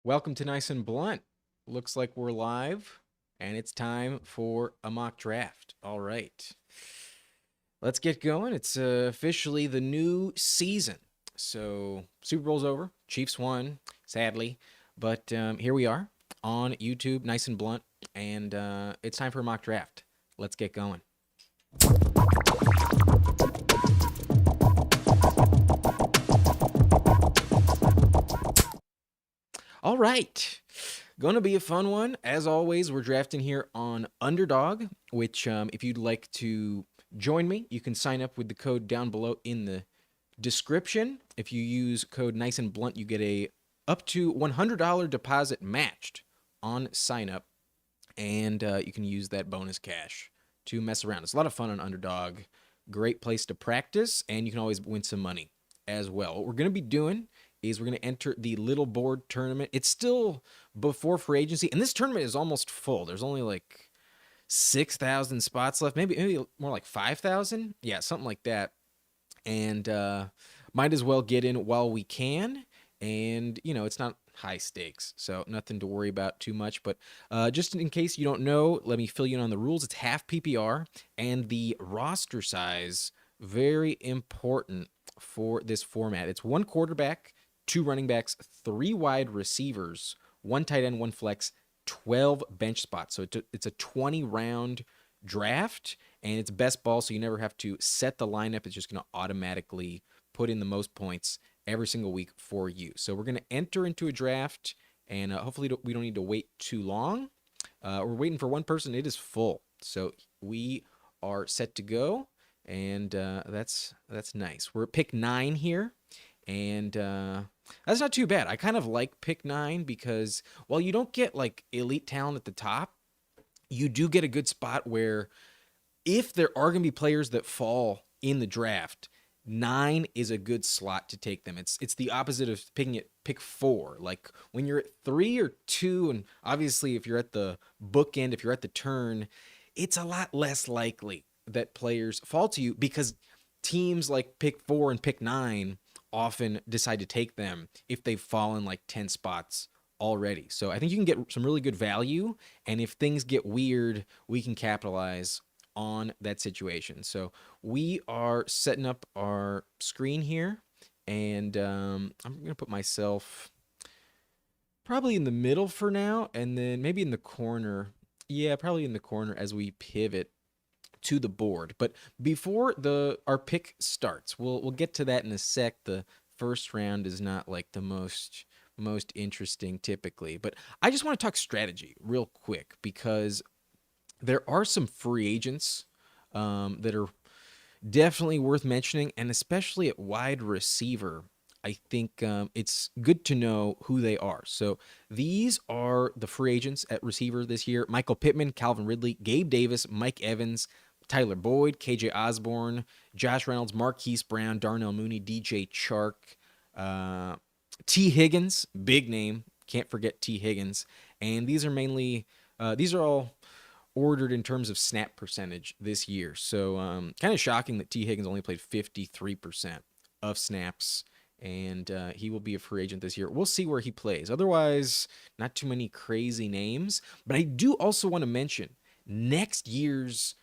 Welcome to Nice and Blunt. Looks like we're live, and it's time for a mock draft. All right, let's get going. It's officially the new season. So, Super Bowl's over. Chiefs won, sadly. But here we are on YouTube, Nice and Blunt, and it's time for a mock draft. Let's get going. All right. Going to be a fun one. As always, we're drafting here on Underdog, which, if you'd like to join me, you can sign up with the code down below in the description. If you use code Nice and Blunt, you get a up to $100 deposit matched on sign up, and you can use that bonus cash to mess around. It's a lot of fun on Underdog. Great place to practice, and you can always win some money as well. What we're going to be doing is we're going to enter the Little Board tournament. It's still before free agency, and this tournament is almost full. There's only like 6,000 spots left, maybe more like 5,000. Yeah, something like that. And might as well get in while we can. And, it's not high stakes, so nothing to worry about too much. But just in case you don't know, let me fill you in on the rules. It's half PPR, and the roster size, very important for this format. It's one quarterback, two running backs, three wide receivers, one tight end, one flex, 12 bench spots. So it's a 20 round draft, and it's best ball, so you never have to set the lineup. It's just going to automatically put in the most points every single week for you. So we're going to enter into a draft, and hopefully we don't need to wait too long. We're waiting for one person. It is full, so we are set to go, and that's nice. We're at pick 9 here, and that's not too bad. I kind of like pick 9 because while you don't get like elite talent at the top, you do get a good spot where if there are going to be players that fall in the draft, 9 is a good slot to take them. It's the opposite of picking at pick 4. Like when you're at 3 or 2, and obviously if you're at the bookend, if you're at the turn, it's a lot less likely that players fall to you because teams like pick 4 and pick 9 often decide to take them if they've fallen like 10 spots already. So I think you can get some really good value, and if things get weird, we can capitalize on that situation. So we are setting up our screen here, and I'm gonna put myself probably in the middle for now, and then maybe in the corner. Yeah, probably in the corner as we pivot to the board. But before the our pick starts, we'll get to that in a sec. The first round is not like the most interesting typically, but I just want to talk strategy real quick because there are some free agents that are definitely worth mentioning, and especially at wide receiver. I think it's good to know who they are. So these are the free agents at receiver this year: Michael Pittman, Calvin Ridley, Gabe Davis, Mike Evans, Tyler Boyd, KJ Osborne, Josh Reynolds, Marquise Brown, Darnell Mooney, DJ Chark, uh, T. Higgins, big name. Can't forget T. Higgins. And these are mainly, these are all ordered in terms of snap percentage this year. So kind of shocking that T. Higgins only played 53% of snaps, and he will be a free agent this year. We'll see where he plays. Otherwise, not too many crazy names. But I do also want to mention next year's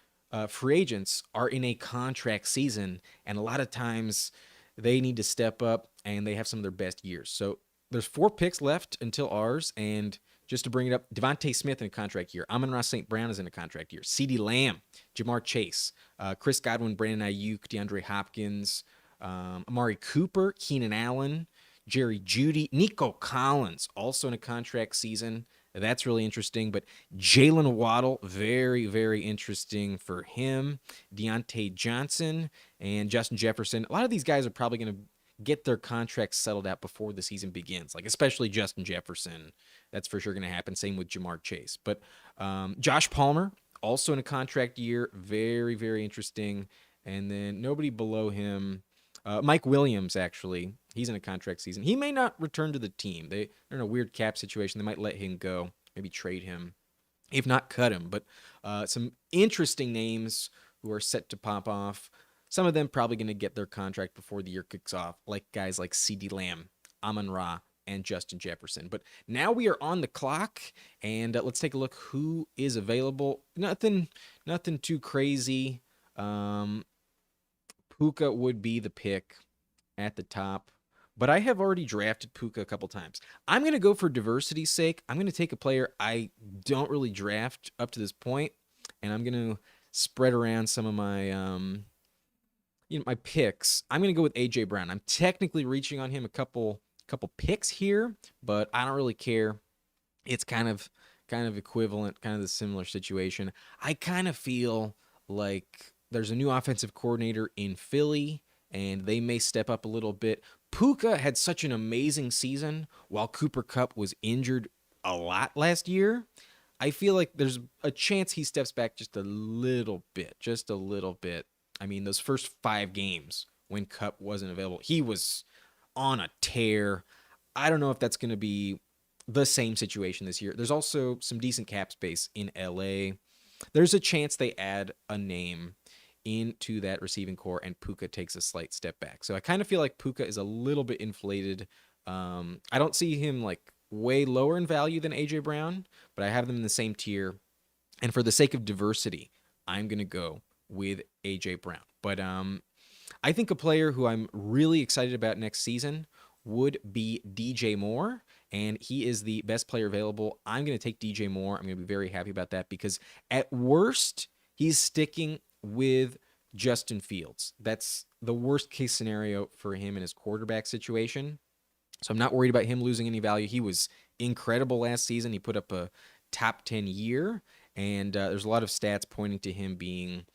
free agents are in a contract season, and a lot of times they need to step up, and they have some of their best years. So there's 4 picks left until ours, and just to bring it up, Devontae Smith in a contract year. Amon-Ra St. Brown is in a contract year. CeeDee Lamb, Jamar Chase, Chris Godwin, Brandon Ayuk, DeAndre Hopkins, Amari Cooper, Keenan Allen, Jerry Jeudy, Nico Collins, also in a contract season. That's really interesting. But Jalen Waddle, very, very interesting for him. Deontay Johnson and Justin Jefferson. A lot of these guys are probably going to get their contracts settled out before the season begins, like especially Justin Jefferson. That's for sure going to happen. Same with Jamar Chase. But Josh Palmer, also in a contract year, very, very interesting. And then nobody below him. Mike Williams, actually, he's in a contract season. He may not return to the team. They're in a weird cap situation. They might let him go, maybe trade him, if not cut him. But some interesting names who are set to pop off. Some of them probably going to get their contract before the year kicks off, like guys like CeeDee Lamb, Amon-Ra, and Justin Jefferson. But now we are on the clock, and let's take a look who is available. Nothing too crazy. Puka would be the pick at the top, but I have already drafted Puka a couple times. I'm going to go for diversity's sake. I'm going to take a player I don't really draft up to this point, and I'm going to spread around some of my my picks. I'm going to go with AJ Brown. I'm technically reaching on him a couple picks here, but I don't really care. It's kind of equivalent, kind of the similar situation. I kind of feel like there's a new offensive coordinator in Philly, and they may step up a little bit. Puka had such an amazing season while Cooper Kupp was injured a lot last year. I feel like there's a chance he steps back just a little bit, I mean, those first 5 games when Kupp wasn't available, he was on a tear. I don't know if that's going to be the same situation this year. There's also some decent cap space in LA. There's a chance they add a name into that receiving core and Puka takes a slight step back. So I kind of feel like Puka is a little bit inflated. I don't see him like way lower in value than AJ Brown, but I have them in the same tier. And for the sake of diversity, I'm going to go with AJ Brown. But I think a player who I'm really excited about next season would be DJ Moore, and he is the best player available. I'm going to take DJ Moore. I'm going to be very happy about that because at worst, he's sticking with Justin Fields. That's the worst case scenario for him in his quarterback situation. So I'm not worried about him losing any value. He was incredible last season. He put up a top 10 year, and there's a lot of stats pointing to him being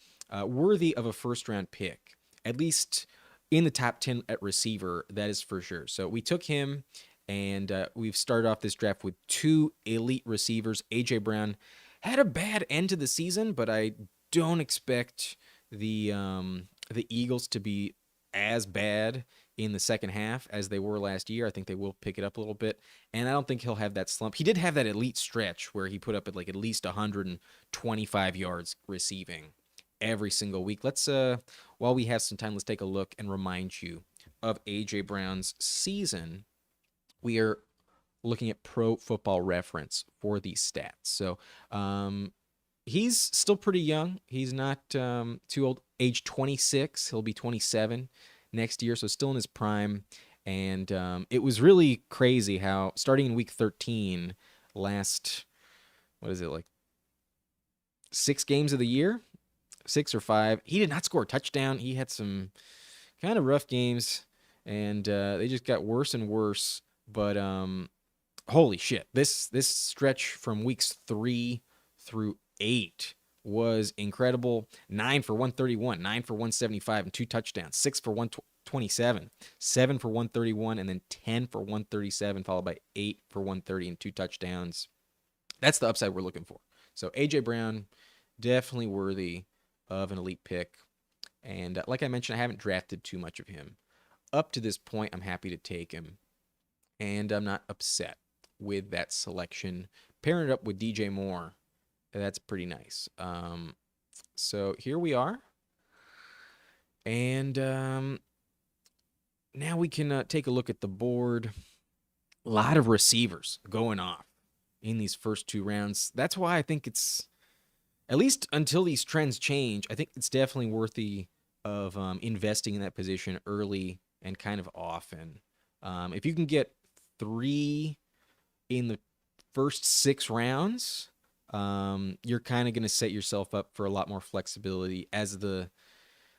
worthy of a first-round pick, at least in the top 10 at receiver, that is for sure. So we took him, and we've started off this draft with 2 elite receivers. A.J. Brown had a bad end to the season, but I don't expect the Eagles to be as bad in the second half as they were last year. I think they will pick it up a little bit, and I don't think he'll have that slump. He did have that elite stretch where he put up at least 125 yards receiving every single week. Let's while we have some time, let's take a look and remind you of AJ Brown's season. We are looking at Pro Football Reference for these stats. So he's still pretty young. He's not too old. Age 26. He'll be 27 next year, so still in his prime. And it was really crazy how starting in week 13 last, 6 games of the year? 6 or 5. He did not score a touchdown. He had some kind of rough games, and they just got worse and worse. But holy shit, this stretch from weeks 3 through 8 was incredible. 9 for 131, 9 for 175, and 2 touchdowns. 6 for 127, 7 for 131, and then 10 for 137, followed by 8 for 130 and 2 touchdowns. That's the upside we're looking for. So AJ Brown, definitely worthy of an elite pick. And like I mentioned, I haven't drafted too much of him. Up to this point, I'm happy to take him. And I'm not upset with that selection. Pairing it up with DJ Moore, that's pretty nice. So here we are. And now we can take a look at the board. A lot of receivers going off in these first 2 rounds. That's why I think it's, at least until these trends change, I think it's definitely worthy of investing in that position early and kind of often. If you can get 3 in the first 6 rounds, you're kind of going to set yourself up for a lot more flexibility as the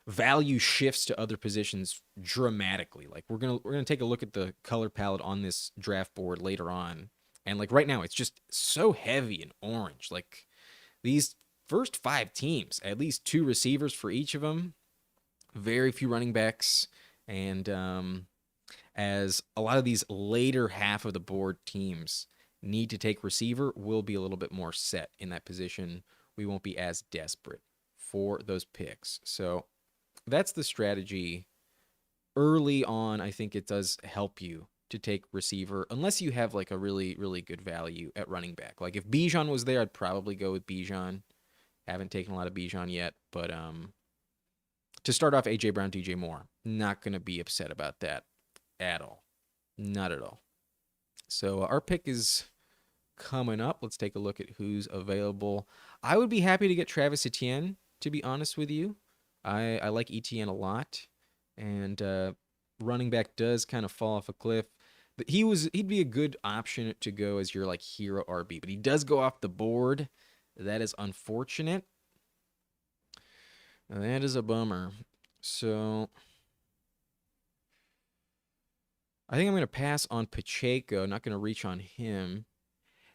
value shifts to other positions dramatically. Like we're gonna take a look at the color palette on this draft board later on, and like right now it's just so heavy and orange. Like these first 5 teams, at least 2 receivers for each of them, very few running backs, and as a lot of these later half of the board teams need to take receiver, we'll be a little bit more set in that position. We won't be as desperate for those picks. So that's the strategy. Early on, I think it does help you to take receiver, unless you have like a really, really good value at running back. Like if Bijan was there, I'd probably go with Bijan. Haven't taken a lot of Bijan yet, but to start off, AJ Brown, DJ Moore, not going to be upset about that at all. Not at all. So our pick is coming up. Let's take a look at who's available. I would be happy to get Travis Etienne, to be honest with you. I like Etienne a lot. And running back does kind of fall off a cliff. He'd be a good option to go as your like hero RB, but he does go off the board. That is unfortunate. That is a bummer. So I think I'm going to pass on Pacheco. Not going to reach on him.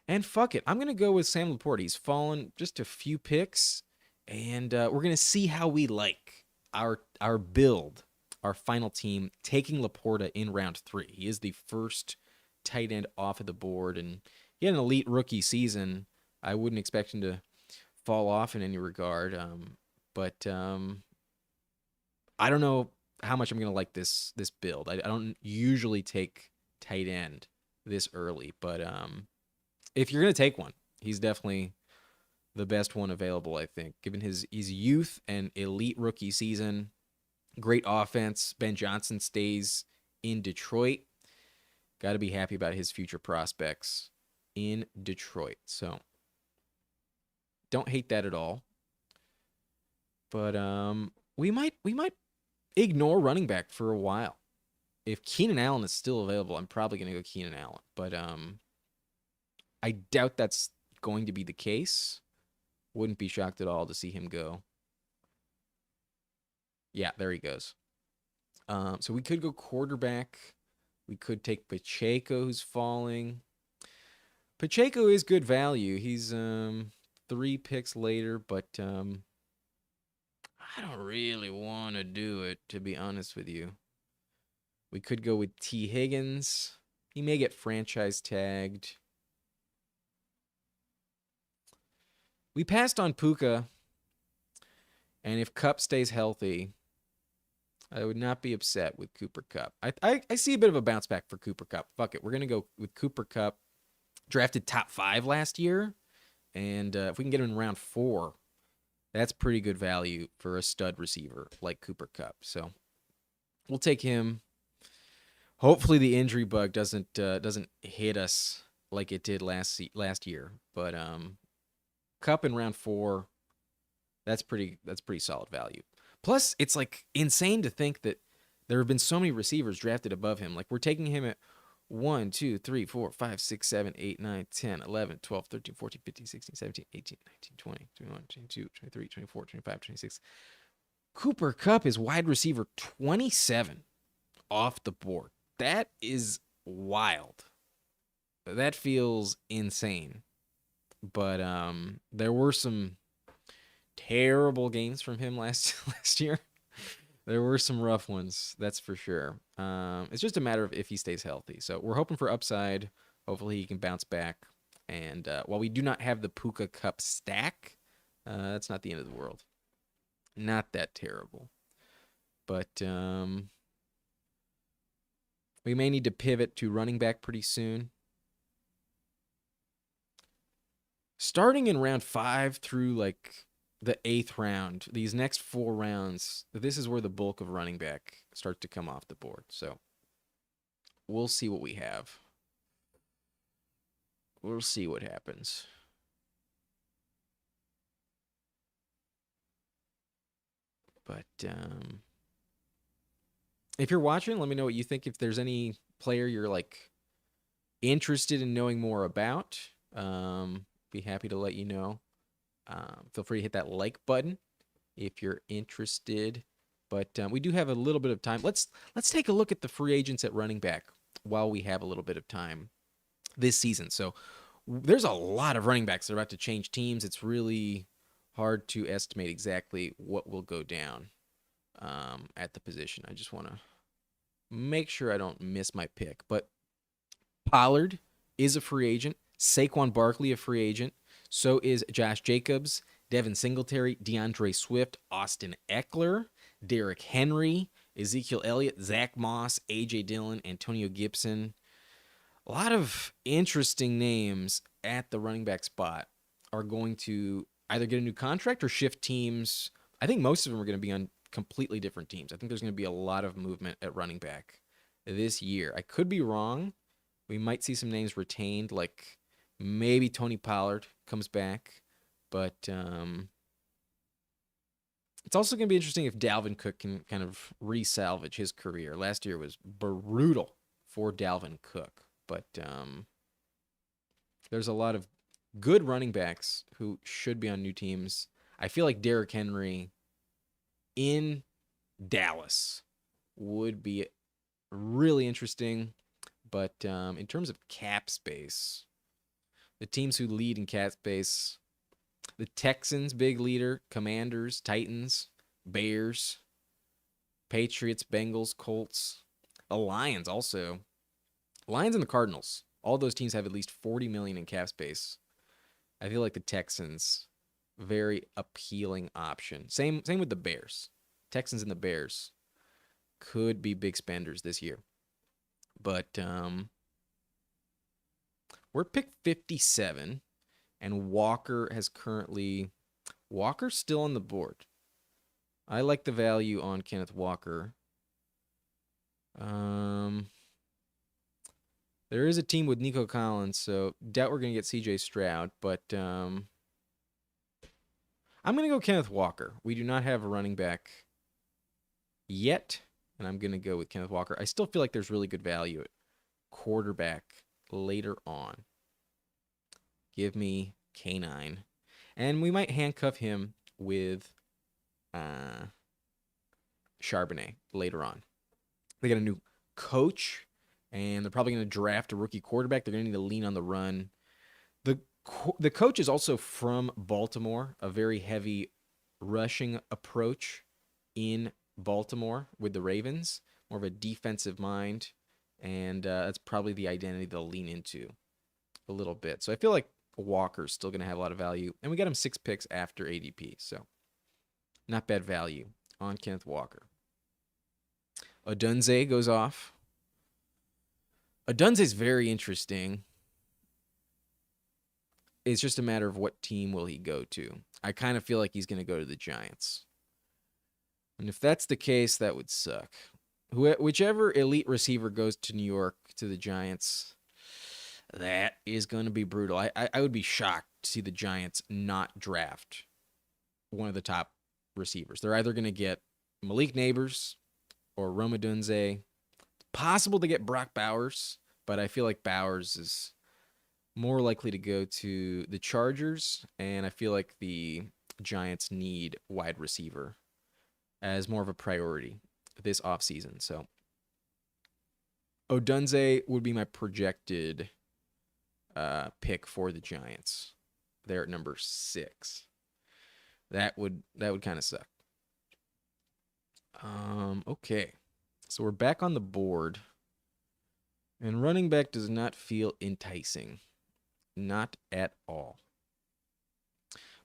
And fuck it. I'm going to go with Sam Laporte. He's fallen just a few picks. And we're going to see how we like our build, our final team, taking Laporta in round 3. He is the first tight end off of the board. And he had an elite rookie season. I wouldn't expect him to fall off in any regard. But I don't know how much I'm gonna like this build. I don't usually take tight end this early, but if you're gonna take one, he's definitely the best one available. I think, given his youth and elite rookie season, great offense. Ben Johnson stays in Detroit. Got to be happy about his future prospects in Detroit. So don't hate that at all. But we might ignore running back for a while. If Keenan Allen is still available, I'm probably going to go Keenan Allen. But I doubt that's going to be the case. Wouldn't be shocked at all to see him go. Yeah, there he goes. So we could go quarterback. We could take Pacheco, who's falling. Pacheco is good value. He's 3 picks later, but I don't really want to do it, to be honest with you. We could go with T. Higgins. He may get franchise tagged. We passed on Puka, and if Kupp stays healthy, I would not be upset with Cooper Kupp. I see a bit of a bounce back for Cooper Kupp. Fuck it. We're going to go with Cooper Kupp. Drafted top 5 last year, and if we can get him in round 4, that's pretty good value for a stud receiver like Cooper Kupp. So we'll take him. Hopefully the injury bug doesn't hit us like it did last year. But Kupp in round 4, that's pretty solid value. Plus, it's like insane to think that there have been so many receivers drafted above him. Like we're taking him at 1, 2, 3, 4, 5, 6, 7, 8, 9, 10, 11, 12, 13, 14, 15, 16, 17, 18, 19, 20, 21, 22, 23, 24, 25, 26. Cooper Kupp is wide receiver 27 off the board. That is wild. That feels insane. But there were some terrible games from him last year. There were some rough ones, that's for sure. It's just a matter of if he stays healthy. So we're hoping for upside. Hopefully he can bounce back. And while we do not have the Puka Kupp stack, that's not the end of the world. Not that terrible. But we may need to pivot to running back pretty soon. Starting in round 5 through like the 8th round, these next 4 rounds, this is where the bulk of running back starts to come off the board. So we'll see what we have. We'll see what happens. But if you're watching, let me know what you think. If there's any player you're like interested in knowing more about, be happy to let you know. Feel free to hit that like button if you're interested. But we do have a little bit of time. Let's take a look at the free agents at running back while we have a little bit of time this season. So there's a lot of running backs that are about to change teams. It's really hard to estimate exactly what will go down at the position. I just want to make sure I don't miss my pick. But Pollard is a free agent. Saquon Barkley, a free agent. So is Josh Jacobs, Devin Singletary, DeAndre Swift, Austin Eckler, Derrick Henry, Ezekiel Elliott, Zach Moss, A.J. Dillon, Antonio Gibson. A lot of interesting names at the running back spot are going to either get a new contract or shift teams. I think most of them are going to be on completely different teams. I think there's going to be a lot of movement at running back this year. I could be wrong, We might see some names retained, like maybe Tony Pollard comes back, but it's also going to be interesting if Dalvin Cook can kind of resalvage his career. Last year was brutal for Dalvin Cook, but there's a lot of good running backs who should be on new teams. I feel like Derrick Henry in Dallas would be really interesting, but in terms of cap space, the teams who lead in cap space, the Texans, big leader, Commanders, Titans, Bears, Patriots, Bengals, Colts, the Lions also. Lions and the Cardinals. All those teams have at least 40 million in cap space. I feel like the Texans, very appealing option. Same with the Bears. Texans and the Bears could be big spenders this year. But we're pick 57, and Walker's still on the board. I like the value on Kenneth Walker. There is a team with Nico Collins, so doubt we're going to get CJ Stroud, but I'm going to go Kenneth Walker. We do not have a running back yet, and I'm going to go with Kenneth Walker. I still feel like there's really good value at quarterback later on. Give me K9. And we might handcuff him with Charbonnet later on. They got a new coach, and they're probably going to draft a rookie quarterback. They're going to need to lean on the run. The coach is also from Baltimore, a very heavy rushing approach in Baltimore with the Ravens, more of a defensive mind, and that's probably the identity they'll lean into a little bit. So I feel like Walker's still going to have a lot of value, and we got him 6 picks after ADP, so not bad value on Kenneth Walker. Odunze goes off. Odunze's very interesting. It's just a matter of what team will he go to. I kind of feel like he's going to go to the Giants. And if that's the case, that would suck. Whichever elite receiver goes to New York, to the Giants, that is going to be brutal. I would be shocked to see the Giants not draft one of the top receivers. They're either going to get Malik Nabers or Rome Odunze. Possible to get Brock Bowers, but I feel like Bowers is more likely to go to the Chargers, and I feel like the Giants need wide receiver as more of a priority this offseason. So Odunze would be my projected pick for the Giants. They're at number 6. That would kind of suck. Okay. So we're back on the board. And running back does not feel enticing. Not at all.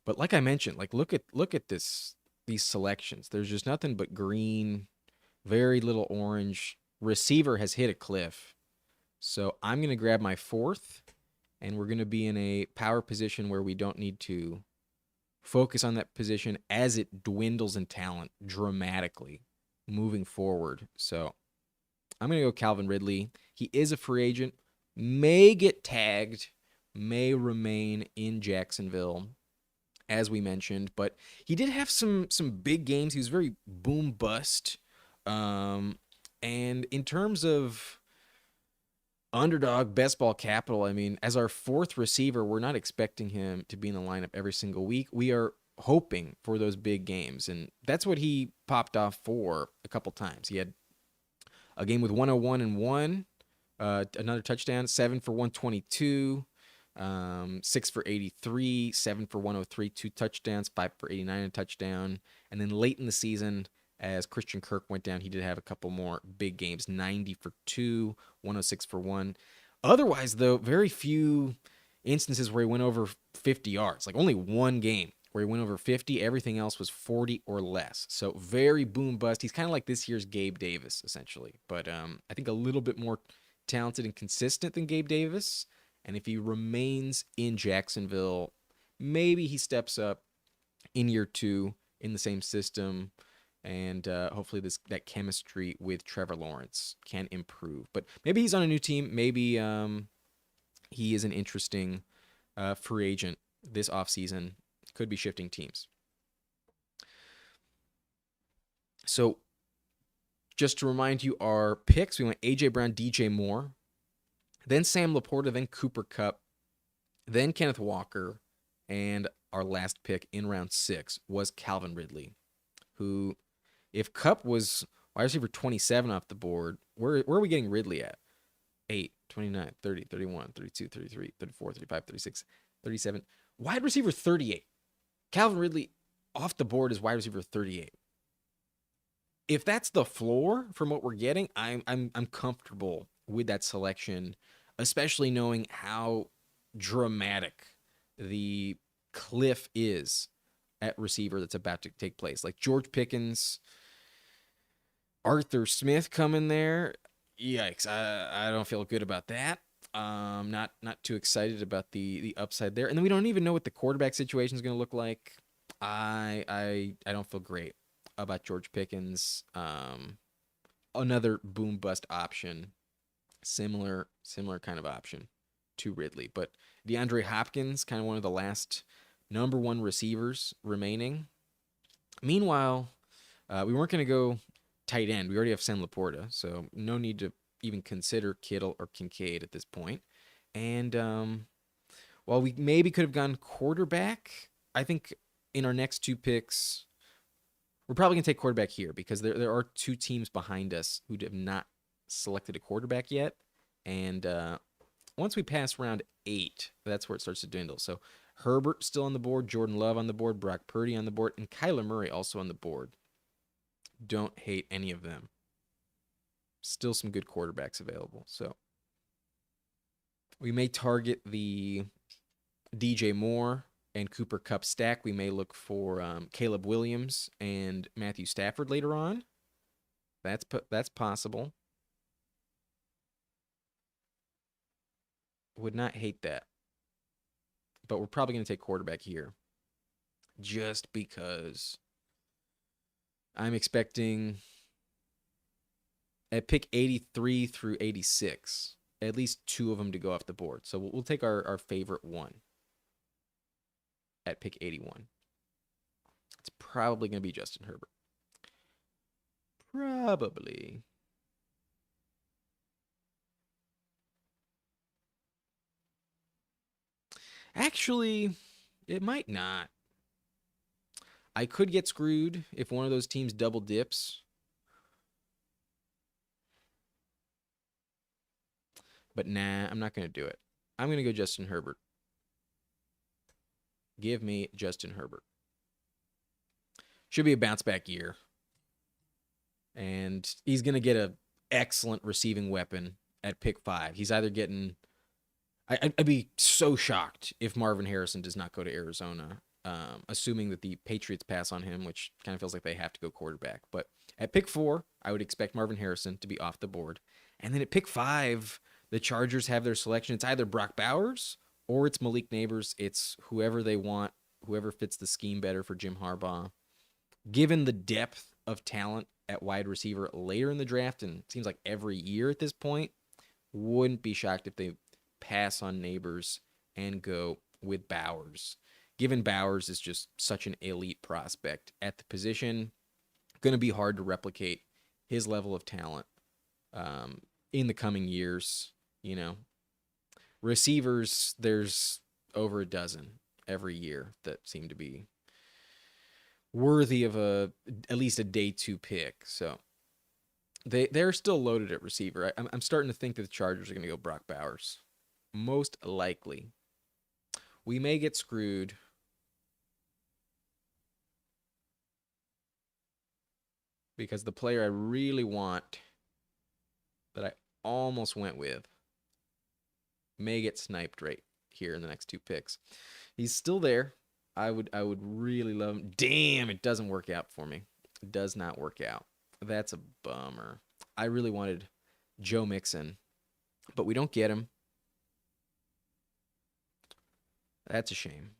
But like I mentioned, like look at these selections. There's just nothing but green, very little orange. Receiver has hit a cliff. So I'm going to grab my 4th, and we're going to be in a power position where we don't need to focus on that position as it dwindles in talent dramatically moving forward. So I'm going to go Calvin Ridley. He is a free agent, may get tagged, may remain in Jacksonville, as we mentioned, but he did have some big games. He was very boom bust. And in terms of underdog best ball capital, I mean, as our 4th receiver, we're not expecting him to be in the lineup every single week. We are hoping for those big games, and that's what he popped off for a couple times. He had a game with 101 and 1, another touchdown, 7 for 122, 6 for 83, 7 for 103, 2 touchdowns, 5 for 89, a touchdown. And then late in the season, as Christian Kirk went down, he did have a couple more big games, 90 for 2, 106 for 1. Otherwise, though, very few instances where he went over 50 yards. Like only one game where he went over 50. Everything else was 40 or less. So very boom bust. He's kind of like this year's Gabe Davis, essentially. But I think a little bit more talented and consistent than Gabe Davis. And if he remains in Jacksonville, maybe he steps up in year 2 in the same system. and hopefully that chemistry with Trevor Lawrence can improve. But maybe he's on a new team. Maybe he is an interesting free agent this offseason. Could be shifting teams. So just to remind you, our picks, we went A.J. Brown, DJ Moore, then Sam Laporta, then Cooper Kupp, then Kenneth Walker, and our last pick in round 6 was Calvin Ridley, who, if Kupp was wide receiver 27 off the board, where are we getting Ridley at? 8, 29, 30, 31, 32, 33, 34, 35, 36, 37. Wide receiver 38. Calvin Ridley off the board is wide receiver 38. If that's the floor from what we're getting, I'm comfortable with that selection, especially knowing how dramatic the cliff is at receiver that's about to take place. Like George Pickens, Arthur Smith coming there. Yikes! I don't feel good about that. Not too excited about the upside there. And then we don't even know what the quarterback situation is going to look like. I don't feel great about George Pickens. Another boom bust option, similar kind of option to Ridley, but DeAndre Hopkins, kind of one of the last number 1 receivers remaining. Meanwhile, we weren't going to go tight end. We already have Sam Laporta, so no need to even consider Kittle or Kincaid at this point. And while we maybe could have gone quarterback, I think in our next 2 picks, we're probably going to take quarterback here because there are 2 teams behind us who have not selected a quarterback yet. And once we pass round 8, that's where it starts to dwindle. So Herbert still on the board, Jordan Love on the board, Brock Purdy on the board, and Kyler Murray also on the board. Don't hate any of them. Still some good quarterbacks available. So we may target the DJ Moore and Cooper Kupp stack. We may look for Caleb Williams and Matthew Stafford later on. That's possible. Would not hate that. But we're probably going to take quarterback here. Just because I'm expecting at pick 83 through 86, at least 2 of them to go off the board. So we'll take our favorite one at pick 81. It's probably going to be Justin Herbert. Probably. Actually, it might not. I could get screwed if one of those teams double dips. But nah, I'm not going to do it. I'm going to go Justin Herbert. Give me Justin Herbert. Should be a bounce back year. And he's going to get an excellent receiving weapon at pick 5. He's either getting... I'd be so shocked if Marvin Harrison does not go to Arizona, assuming that the Patriots pass on him, which kind of feels like they have to go quarterback. But at pick 4, I would expect Marvin Harrison to be off the board. And then at pick 5, the Chargers have their selection. It's either Brock Bowers or it's Malik Nabers. It's whoever they want, whoever fits the scheme better for Jim Harbaugh. Given the depth of talent at wide receiver later in the draft, and it seems like every year at this point, wouldn't be shocked if they pass on Nabers and go with Bowers. Given Bowers is just such an elite prospect at the position, going to be hard to replicate his level of talent in the coming years. You know, receivers, there's over a dozen every year that seem to be worthy of at least a day 2 pick. So they're still loaded at receiver. I'm starting to think that the Chargers are going to go Brock Bowers. Most likely. We may get screwed. Because the player I really want, that I almost went with, may get sniped right here in the next 2 picks. He's still there. I would really love him. Damn, it doesn't work out for me. It does not work out. That's a bummer. I really wanted Joe Mixon, but we don't get him. That's a shame.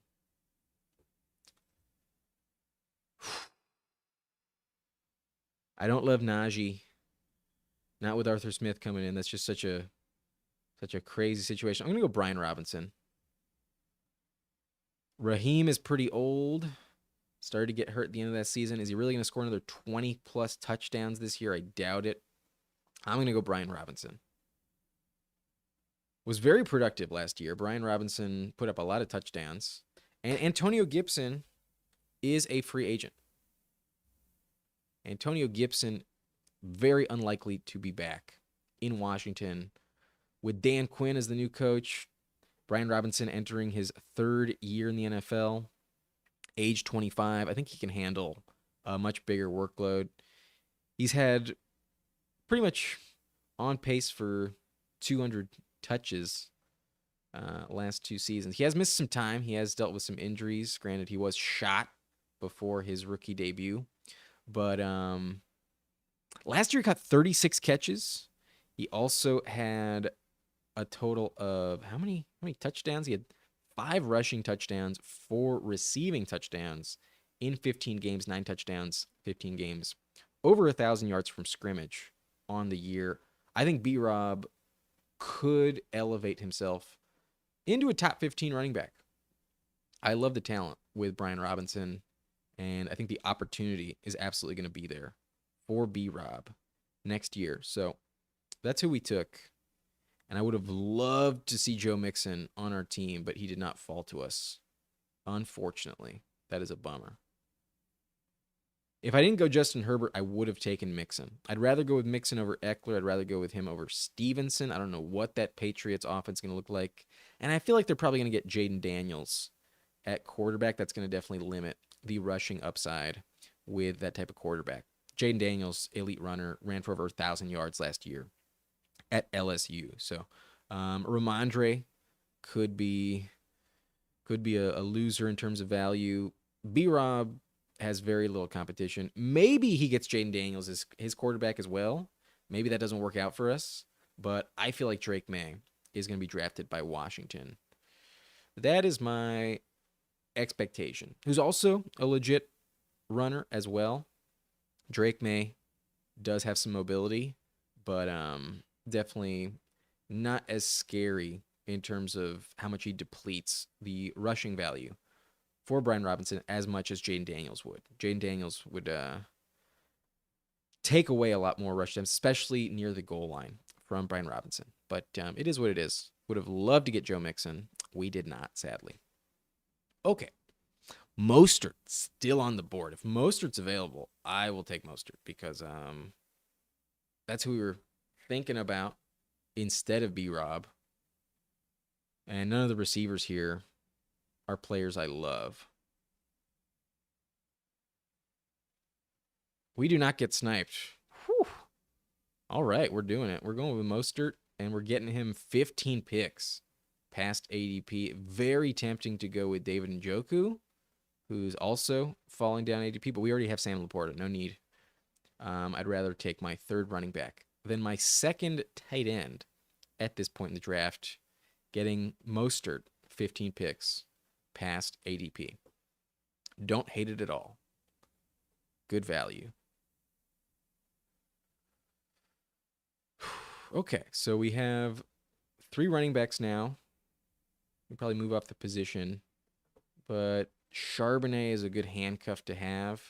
I don't love Najee. Not with Arthur Smith coming in. That's just such a crazy situation. I'm gonna go Brian Robinson. Raheem is pretty old. Started to get hurt at the end of that season. Is he really gonna score another 20 plus touchdowns this year? I doubt it. I'm gonna go Brian Robinson. Was very productive last year. Brian Robinson put up a lot of touchdowns. And Antonio Gibson is a free agent. Antonio Gibson, very unlikely to be back in Washington. With Dan Quinn as the new coach, Brian Robinson entering his third year in the NFL, age 25. I think he can handle a much bigger workload. He's had pretty much on pace for 200 touches last 2 seasons. He has missed some time. He has dealt with some injuries. Granted, he was shot before his rookie debut. But last year he got 36 catches. He also had a total of how many touchdowns? He had 5 rushing touchdowns, 4 receiving touchdowns in 15 games, 9 touchdowns, 15 games. Over 1,000 yards from scrimmage on the year. I think B-Rob could elevate himself into a top 15 running back. I love the talent with Brian Robinson, and I think the opportunity is absolutely going to be there for B-Rob next year. So that's who we took. And I would have loved to see Joe Mixon on our team, but he did not fall to us. Unfortunately, that is a bummer. If I didn't go Justin Herbert, I would have taken Mixon. I'd rather go with Mixon over Eckler. I'd rather go with him over Stevenson. I don't know what that Patriots offense is going to look like. And I feel like they're probably going to get Jaden Daniels at quarterback. That's going to definitely limit the rushing upside with that type of quarterback. Jaden Daniels, elite runner, ran for over 1,000 yards last year at LSU. So Ramondre could be a loser in terms of value. B-Rob has very little competition. Maybe he gets Jaden Daniels as his quarterback as well. Maybe that doesn't work out for us. But I feel like Drake May is going to be drafted by Washington. That is my expectation. Who's also a legit runner as well. Drake May does have some mobility, but definitely not as scary in terms of how much he depletes the rushing value for Brian Robinson as much as Jaden Daniels would. Jaden Daniels would take away a lot more rush attempts, especially near the goal line from Brian Robinson. But it is what it is. Would have loved to get Joe Mixon. We did not, sadly. Okay. Mostert still on the board. If Mostert's available, I will take Mostert because that's who we were thinking about instead of B-Rob. And none of the receivers here are players I love. We do not get sniped. Whew. All right, we're doing it. We're going with Mostert, and we're getting him 15 picks past ADP. Very tempting to go with David Njoku, who's also falling down ADP, but we already have Sam Laporta. No need. I'd rather take my third running back than my second tight end at this point in the draft, getting Mostert 15 picks past ADP. Don't hate it at all. Good value. Okay, so we have 3 running backs now. We probably move up the position, but Charbonnet is a good handcuff to have.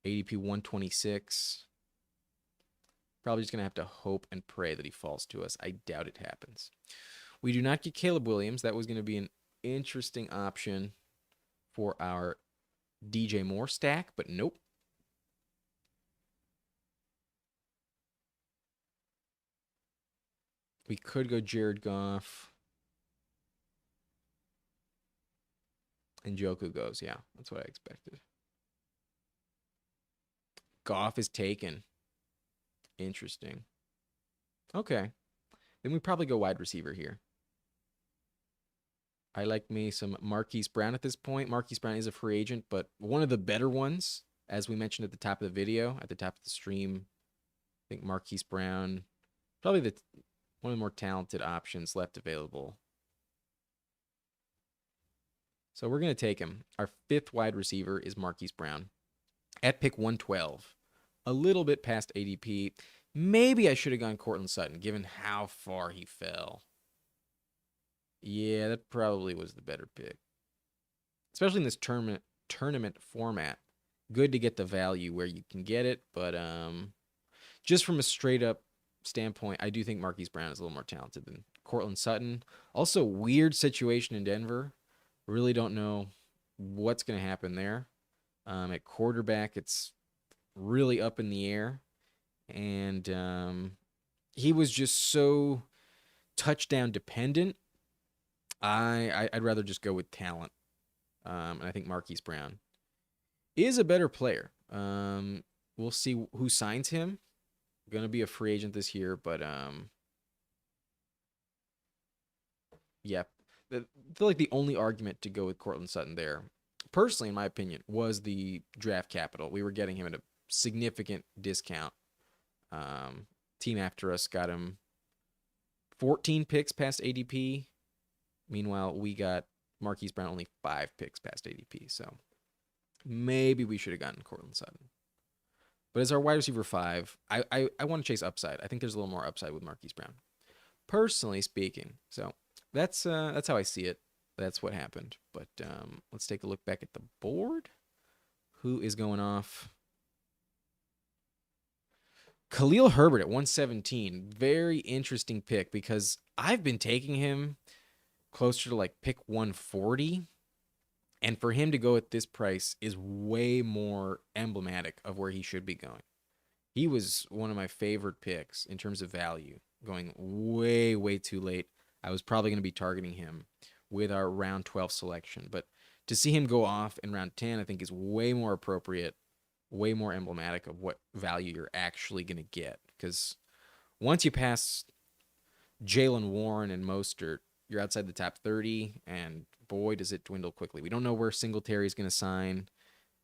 ADP 126. Probably just going to have to hope and pray that he falls to us. I doubt it happens. We do not get Caleb Williams. That was going to be an interesting option for our DJ Moore stack, but nope. We could go Jared Goff. And Njoku goes. Yeah, that's what I expected. Goff is taken. Interesting. Okay. Then we probably go wide receiver here. I like me some Marquise Brown at this point. Marquise Brown is a free agent, but one of the better ones, as we mentioned at the top of the video, at the top of the stream. I think Marquise Brown, probably one of the more talented options left available. So we're going to take him. Our 5th wide receiver is Marquise Brown at pick 112 a little bit past ADP. Maybe I should have gone Cortland Sutton, given how far he fell. Yeah, that probably was the better pick, especially in this tournament format. Good to get the value where you can get it, but just from a straight up standpoint, I do think Marquise Brown is a little more talented than Cortland Sutton. Also, weird situation in Denver. Really don't know what's going to happen there. At quarterback, it's really up in the air, and he was just so touchdown dependent. I'd rather just go with talent, and I think Marquise Brown is a better player. We'll see who signs him. Going to be a free agent this year, but yeah, I feel like the only argument to go with Cortland Sutton there, personally, in my opinion, was the draft capital. We were getting him at a significant discount. Team after us got him 14 picks past ADP. Meanwhile, we got Marquise Brown only 5 picks past ADP. So maybe we should have gotten Cortland Sutton. But as our wide receiver 5, I want to chase upside. I think there's a little more upside with Marquise Brown, personally speaking. So that's how I see it. That's what happened. But let's take a look back at the board. Who is going off? Khalil Herbert at 117. Very interesting pick because I've been taking him closer to like pick 140. And for him to go at this price is way more emblematic of where he should be going. He was one of my favorite picks in terms of value, going way, way too late. I was probably going to be targeting him with our round 12 selection. But to see him go off in round 10, I think is way more appropriate, way more emblematic of what value you're actually going to get. Because once you pass Jalen Warren and Mostert, you're outside the top 30, and boy, does it dwindle quickly. We don't know where Singletary is going to sign.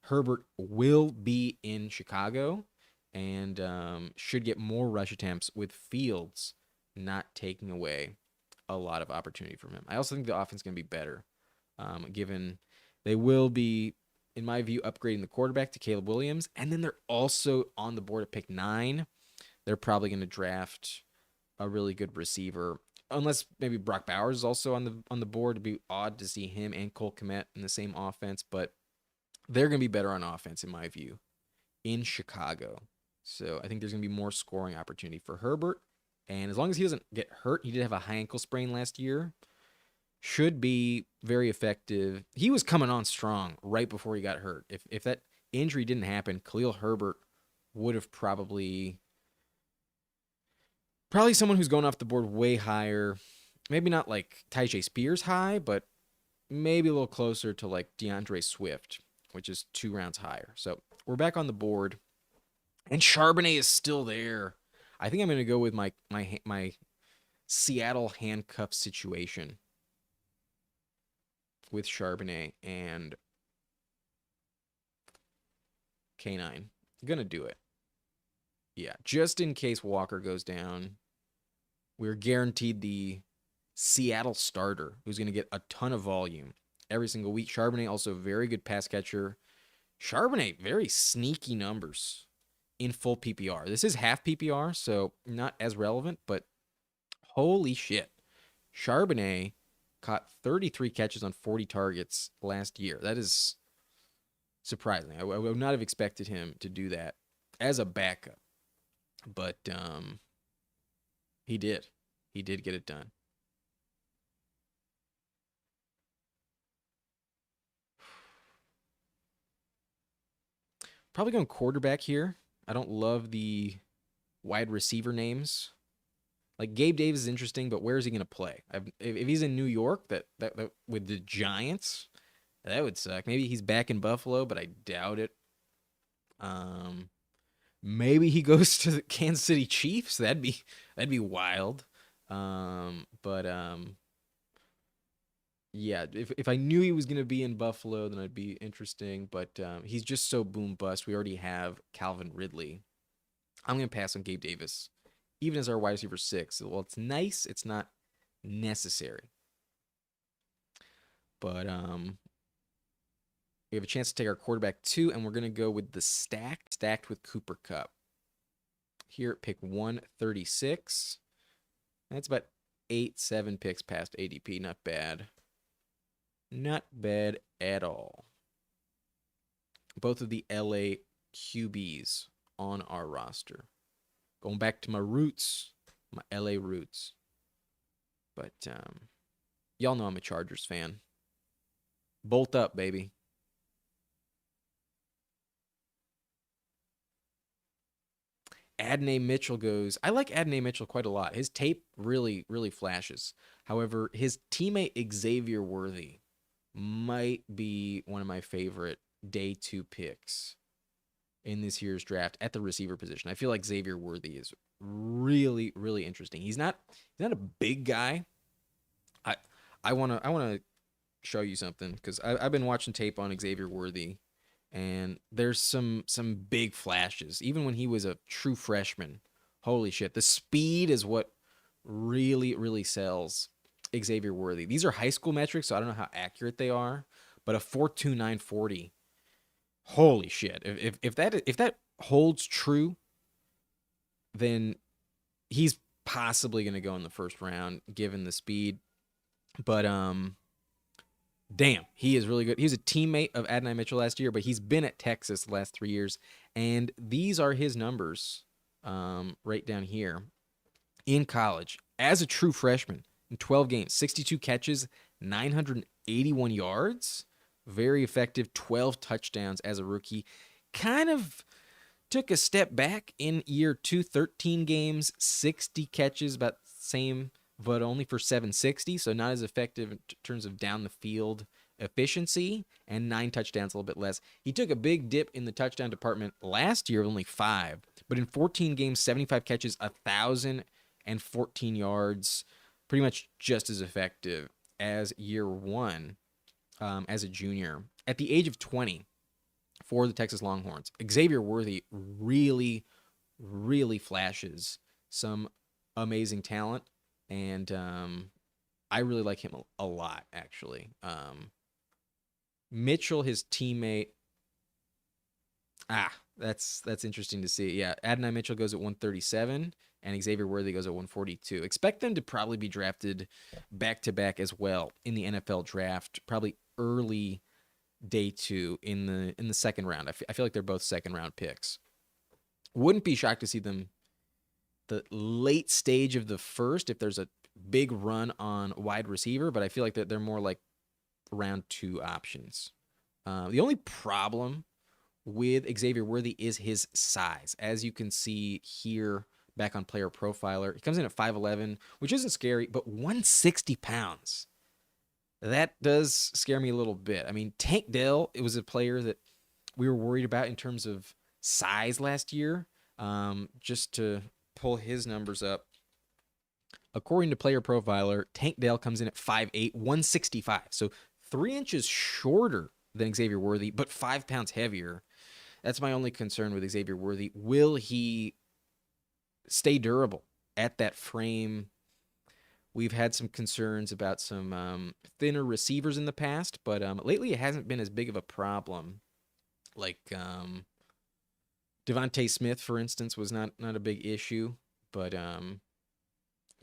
Herbert will be in Chicago and should get more rush attempts with Fields not taking away a lot of opportunity from him. I also think the offense is going to be better, given they will be, in my view, upgrading the quarterback to Caleb Williams, and then they're also on the board at pick 9. They're probably going to draft a really good receiver. Unless maybe Brock Bowers is also on the board. It'd be odd to see him and Cole Kmet in the same offense, but they're going to be better on offense, in my view, in Chicago. So I think there's going to be more scoring opportunity for Herbert. And as long as he doesn't get hurt, he did have a high ankle sprain last year, should be very effective. He was coming on strong right before he got hurt. If that injury didn't happen, Khalil Herbert would have probably someone who's going off the board way higher. Maybe not like Tyjae Spears high, but maybe a little closer to like DeAndre Swift, which is 2 rounds higher. So we're back on the board, and Charbonnet is still there. I think I'm going to go with my Seattle handcuff situation with Charbonnet and K9. Gonna do it. Yeah, just in case Walker goes down, we're guaranteed the Seattle starter who's going to get a ton of volume every single week. Charbonnet, also very good pass catcher. Charbonnet, very sneaky numbers in full PPR. This is half PPR, so not as relevant, but holy shit. Charbonnet caught 33 catches on 40 targets last year. That is surprising. I would not have expected him to do that as a backup. But he did. He did get it done. Probably going quarterback here. I don't love the wide receiver names. Like Gabe Davis is interesting, but where is he going to play? If he's in New York, that with the Giants, that would suck. Maybe he's back in Buffalo, but I doubt it. Maybe he goes to the Kansas City Chiefs. That'd be wild. But yeah, if I knew he was gonna be in Buffalo, then I'd be interesting. But he's just so boom bust. We already have Calvin Ridley. I'm gonna pass on Gabe Davis, even as our wide receiver 6. Well, it's nice. It's not necessary. But we have a chance to take our quarterback 2, and we're gonna go with the stacked with Cooper Kupp. here at pick 136. That's about 7 picks past ADP. Not bad. Not bad at all. Both of the LA QBs on our roster. Going back to my roots, my LA roots. But y'all know I'm a Chargers fan. Bolt up, baby. Adonai Mitchell goes. I like Adonai Mitchell quite a lot. His tape really, really flashes. However, his teammate Xavier Worthy might be one of my favorite day 2 picks in this year's draft at the receiver position. I feel like Xavier Worthy is really, really interesting. He's not a big guy. I wanna show you something because I've been watching tape on Xavier Worthy, and there's some big flashes. Even when he was a true freshman, holy shit! The speed is what really, really sells Xavier Worthy. These are high school metrics, so I don't know how accurate they are, but a 4.29 40. Holy shit! If that holds true, then he's possibly going to go in the first round given the speed. But damn, he is really good. He was a teammate of Adonai Mitchell last year, but he's been at Texas the last 3 years, and these are his numbers right down here in college as a true freshman in 12 games, 62 catches, 981 yards, very effective, 12 touchdowns as a rookie. Kind of took a step back in year 2, 13 games, 60 catches, about the same, but only for 760, so not as effective in terms of down the field efficiency, and 9 touchdowns, a little bit less. He took a big dip in the touchdown department last year, only 5, but in 14 games, 75 catches, 1,014 yards, pretty much just as effective as year 1 as a junior. At the age of 20 for the Texas Longhorns, Xavier Worthy really, really flashes some amazing talent. And I really like him a lot, actually. Mitchell, his teammate. That's interesting to see. Yeah, Adonai Mitchell goes at 137, and Xavier Worthy goes at 142. Expect them to probably be drafted back-to-back as well in the NFL draft, probably early day 2 in the second round. I feel like they're both second-round picks. Wouldn't be shocked to see them the late stage of the first if there's a big run on wide receiver, but I feel like they're more like round 2 options. The only problem with Xavier Worthy is his size. As you can see here back on Player Profiler, he comes in at 5'11", which isn't scary, but 160 pounds. That does scare me a little bit. I mean, Tank Dell, it was a player that we were worried about in terms of size last year. Just to pull his numbers up. According to Player Profiler, Tank Dell comes in at 5'8", 165. So 3 inches shorter than Xavier Worthy, but 5 pounds heavier. That's my only concern with Xavier Worthy. Will he stay durable at that frame? We've had some concerns about some thinner receivers in the past, but lately it hasn't been as big of a problem. Like Devontae Smith, for instance, was not a big issue, but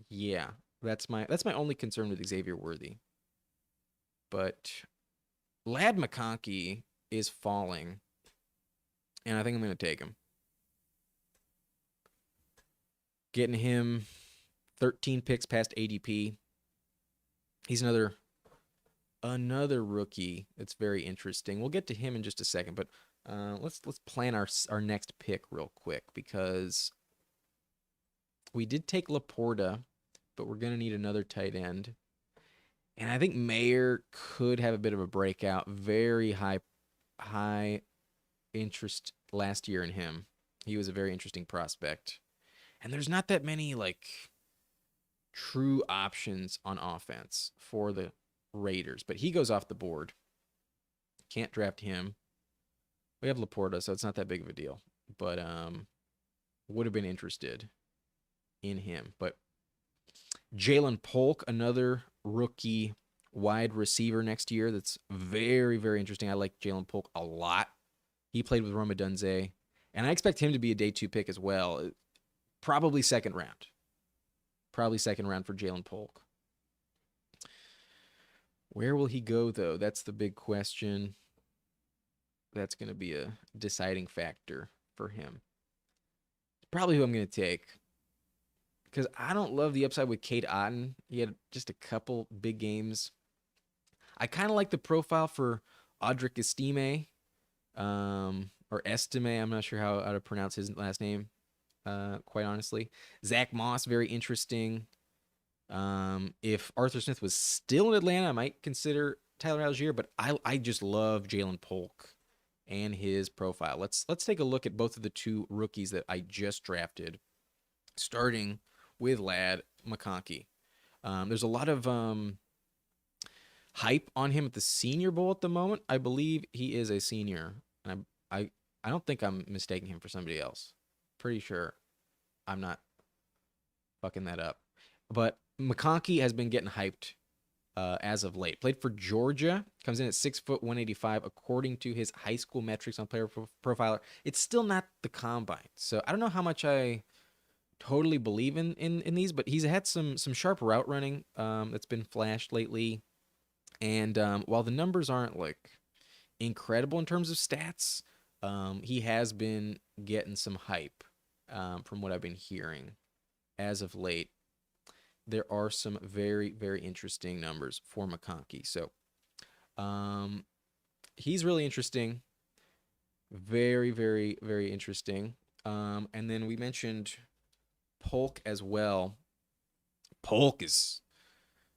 yeah, that's my only concern with Xavier Worthy. But Ladd McConkey is falling, and I think I'm going to take him. Getting him 13 picks past ADP. He's another rookie that's very interesting. We'll get to him in just a second, but let's plan our next pick real quick, because we did take Laporta, but we're going to need another tight end. And I think Mayer could have a bit of a breakout. Very high interest last year in him. He was a very interesting prospect. And there's not that many like true options on offense for the Raiders, but he goes off the board. Can't draft him. We have Laporta, so it's not that big of a deal. But would have been interested in him. But Jalen Polk, another rookie wide receiver next year that's very, very interesting. I like Jalen Polk a lot. He played with Rome Odunze, and I expect him to be a day 2 pick as well. Probably second round. Probably second round for Jalen Polk. Where will he go, though? That's the big question. That's going to be a deciding factor for him. Probably who I'm going to take. Because I don't love the upside with Cade Otton. He had just a couple big games. I kind of like the profile for Audric Estime, or Estime. I'm not sure how to pronounce his last name, quite honestly. Zach Moss, very interesting. If Arthur Smith was still in Atlanta, I might consider Tyler Algier, but I just love Jalen Polk and his profile. Let's take a look at both of the two rookies that I just drafted, starting with Ladd McConkey. There's a lot of hype on him at the Senior Bowl at the moment. I believe he is a senior, and I don't think I'm mistaking him for somebody else. Pretty sure I'm not fucking that up. But McConkey has been getting hyped as of late. Played for Georgia, comes in at 6 foot 185 according to his high school metrics on Player Profiler. It's still not the combine, so I don't know how much I totally believe in these, but he's had some sharp route running that's been flashed lately. And while the numbers aren't like incredible in terms of stats, he has been getting some hype from what I've been hearing as of late. There are some very, very interesting numbers for McConkey. So he's really interesting. Very, very, very interesting. And then we mentioned Polk as well. Polk is,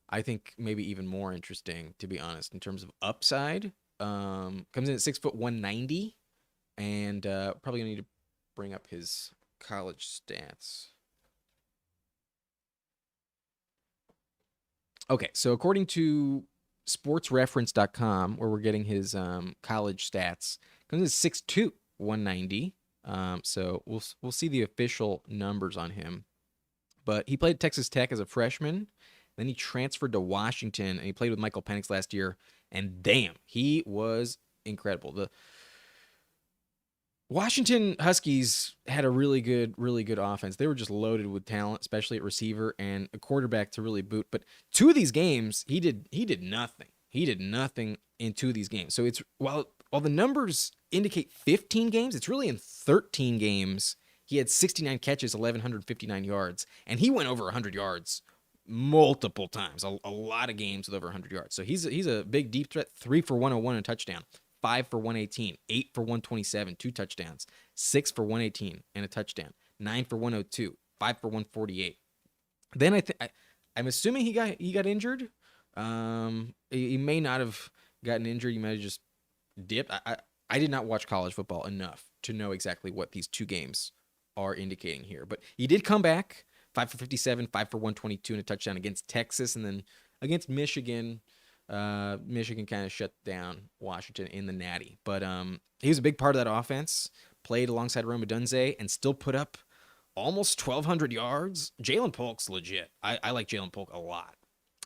I think, maybe even more interesting, to be honest, in terms of upside. Comes in at 6 foot 190, and probably gonna need to bring up his college stats. Okay, so according to sportsreference.com, where we're getting his college stats, comes in 6'2", 190. So we'll see the official numbers on him. But he played at Texas Tech as a freshman. Then he transferred to Washington, and he played with Michael Penix last year. And damn, he was incredible. The Washington Huskies had a really good offense. They were just loaded with talent, especially at receiver and a quarterback to really boot. But two of these games, he did nothing. He did nothing in two of these games. So it's while the numbers indicate 15 games, it's really in 13 games. He had 69 catches, 1,159 yards, and he went over 100 yards multiple times. A lot of games with over 100 yards. So he's a big deep threat. 3 for 101 and a touchdown. 5 for 118, 8 for 127, 2 touchdowns, 6 for 118 and a touchdown, 9 for 102, 5 for 148. Then I'm assuming he got injured. He may not have gotten injured. He might have just dipped. I did not watch college football enough to know exactly what these two games are indicating here. But he did come back, 5 for 57, 5 for 122 and a touchdown against Texas, and then against Michigan. Michigan kind of shut down Washington in the Natty, but he was a big part of that offense. Played alongside Rome Odunze and still put up almost 1,200 yards. Jalen Polk's legit. I like Jalen Polk a lot.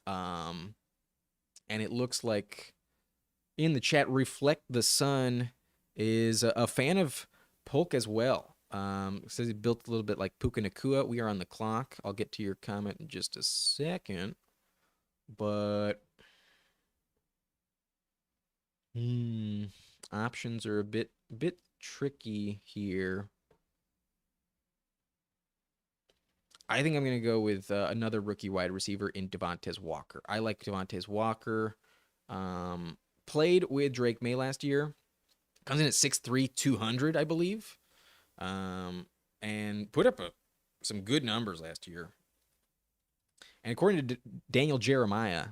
And it looks like in the chat, Reflect the Sun is a fan of Polk as well. Says he built a little bit like Puka Nacua. We are on the clock. I'll get to your comment in just a second, but options are a bit tricky here. I think I'm going to go with another rookie wide receiver in Devontae Walker. I like Devontae Walker. Played with Drake May last year. Comes in at 6'3", 200, I believe. And put up some good numbers last year. And according to Daniel Jeremiah,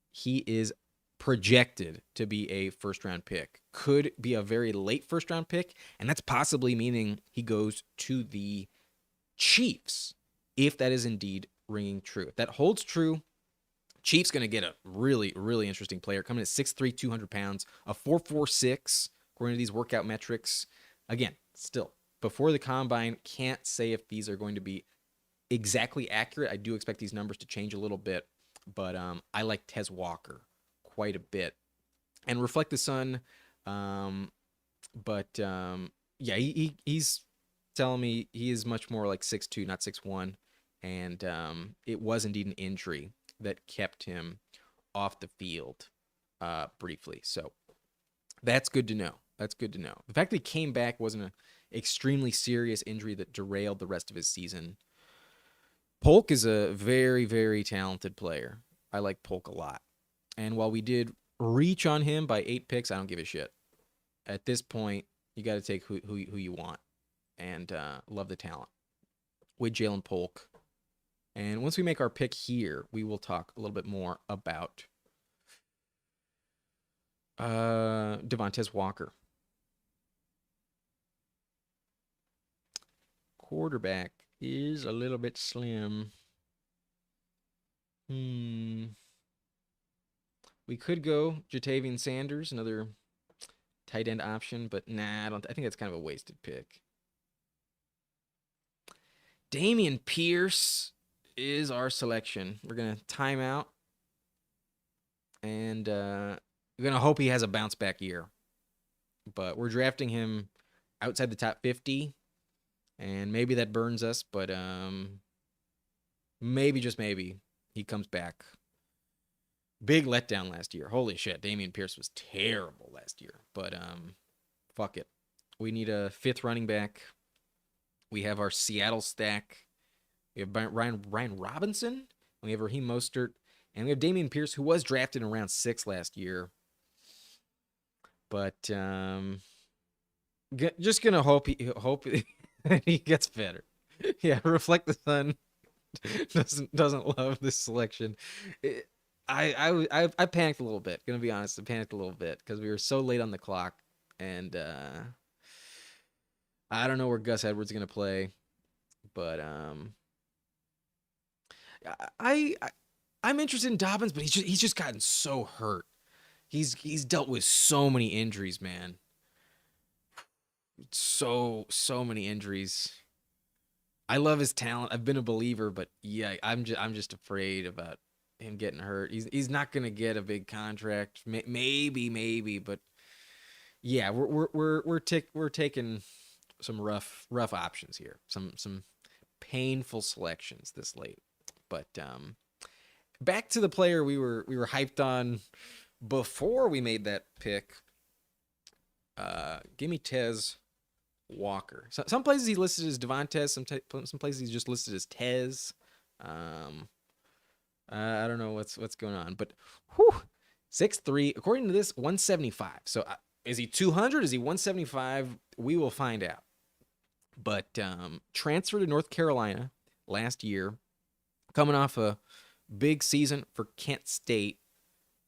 he is projected to be a first-round pick. Could be a very late first-round pick, and that's possibly meaning he goes to the Chiefs, if that is indeed ringing true. If that holds true, Chiefs going to get a really, really interesting player coming at 6'3", 200 pounds, a 4.46 according to these workout metrics. Again, still, before the combine, can't say if these are going to be exactly accurate. I do expect these numbers to change a little bit, but I like Tez Walker quite a bit. And Reflect the Sun, yeah, he's telling me he is much more like 6'2", not 6'1", and it was indeed an injury that kept him off the field briefly. So that's good to know. That's good to know. The fact that he came back wasn't an extremely serious injury that derailed the rest of his season. Polk is a very, very talented player. I like Polk a lot. And while we did reach on him by 8 picks, I don't give a shit. At this point, you got to take who you want. And love the talent with Ja'Lynn Polk. And once we make our pick here, we will talk a little bit more about Devontae Walker. Quarterback is a little bit slim. We could go Jatavian Sanders, another tight end option, but nah, I think that's kind of a wasted pick. Dameon Pierce is our selection. We're going to time out, and we're going to hope he has a bounce back year. But we're drafting him outside the top 50, and maybe that burns us, but maybe, just maybe, he comes back. Big letdown last year. Holy shit, Dameon Pierce was terrible last year. But fuck it. We need a 5th running back. We have our Seattle stack. We have Ryan Robinson. And we have Raheem Mostert. And we have Dameon Pierce, who was drafted in round 6 last year. But just gonna hope he gets better. Yeah, Reflect the Sun doesn't love this selection. I panicked a little bit. Gonna be honest, I panicked a little bit because we were so late on the clock, and I don't know where Gus Edwards is gonna play, but I'm interested in Dobbins, but he's just gotten so hurt. He's dealt with so many injuries, man. So many injuries. I love his talent. I've been a believer, but yeah, I'm just afraid about him getting hurt. He's not gonna get a big contract. Maybe, but yeah, we're taking some rough options here. Some painful selections this late. But back to the player we were hyped on before we made that pick. Give me Tez Walker. Some places he listed as Devontae. Some places he's just listed as Tez. I don't know what's going on, but 6'3", according to this, 175. So is he 200? Is he 175? We will find out. But transferred to North Carolina last year, coming off a big season for Kent State.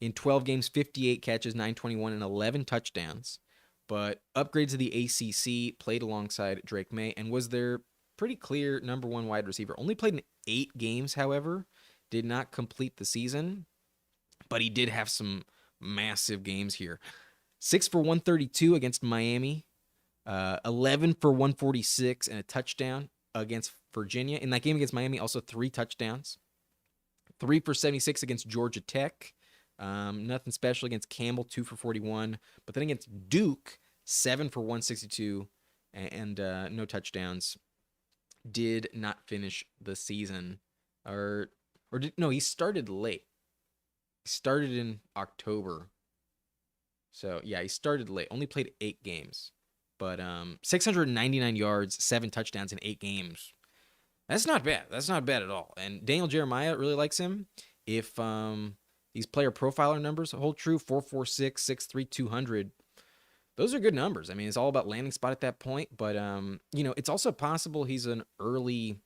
In 12 games, 58 catches, 921, and 11 touchdowns. But upgraded to the ACC, played alongside Drake May, and was their pretty clear number 1 wide receiver. Only played in 8 games, however. Did not complete the season, but he did have some massive games here. 6 for 132 against Miami, 11 for 146 and a touchdown against Virginia. In that game against Miami, also 3 touchdowns. 3 for 76 against Georgia Tech. Nothing special against Campbell, 2 for 41. But then against Duke, 7 for 162 and no touchdowns. Did not finish the season. He started late. He started in October. So, yeah, he started late. Only played 8 games. But 699 yards, 7 touchdowns in 8 games. That's not bad. That's not bad at all. And Daniel Jeremiah really likes him. If these player profiler numbers hold true, 4.46, 6'3", 200, those are good numbers. I mean, it's all about landing spot at that point. But, it's also possible he's an early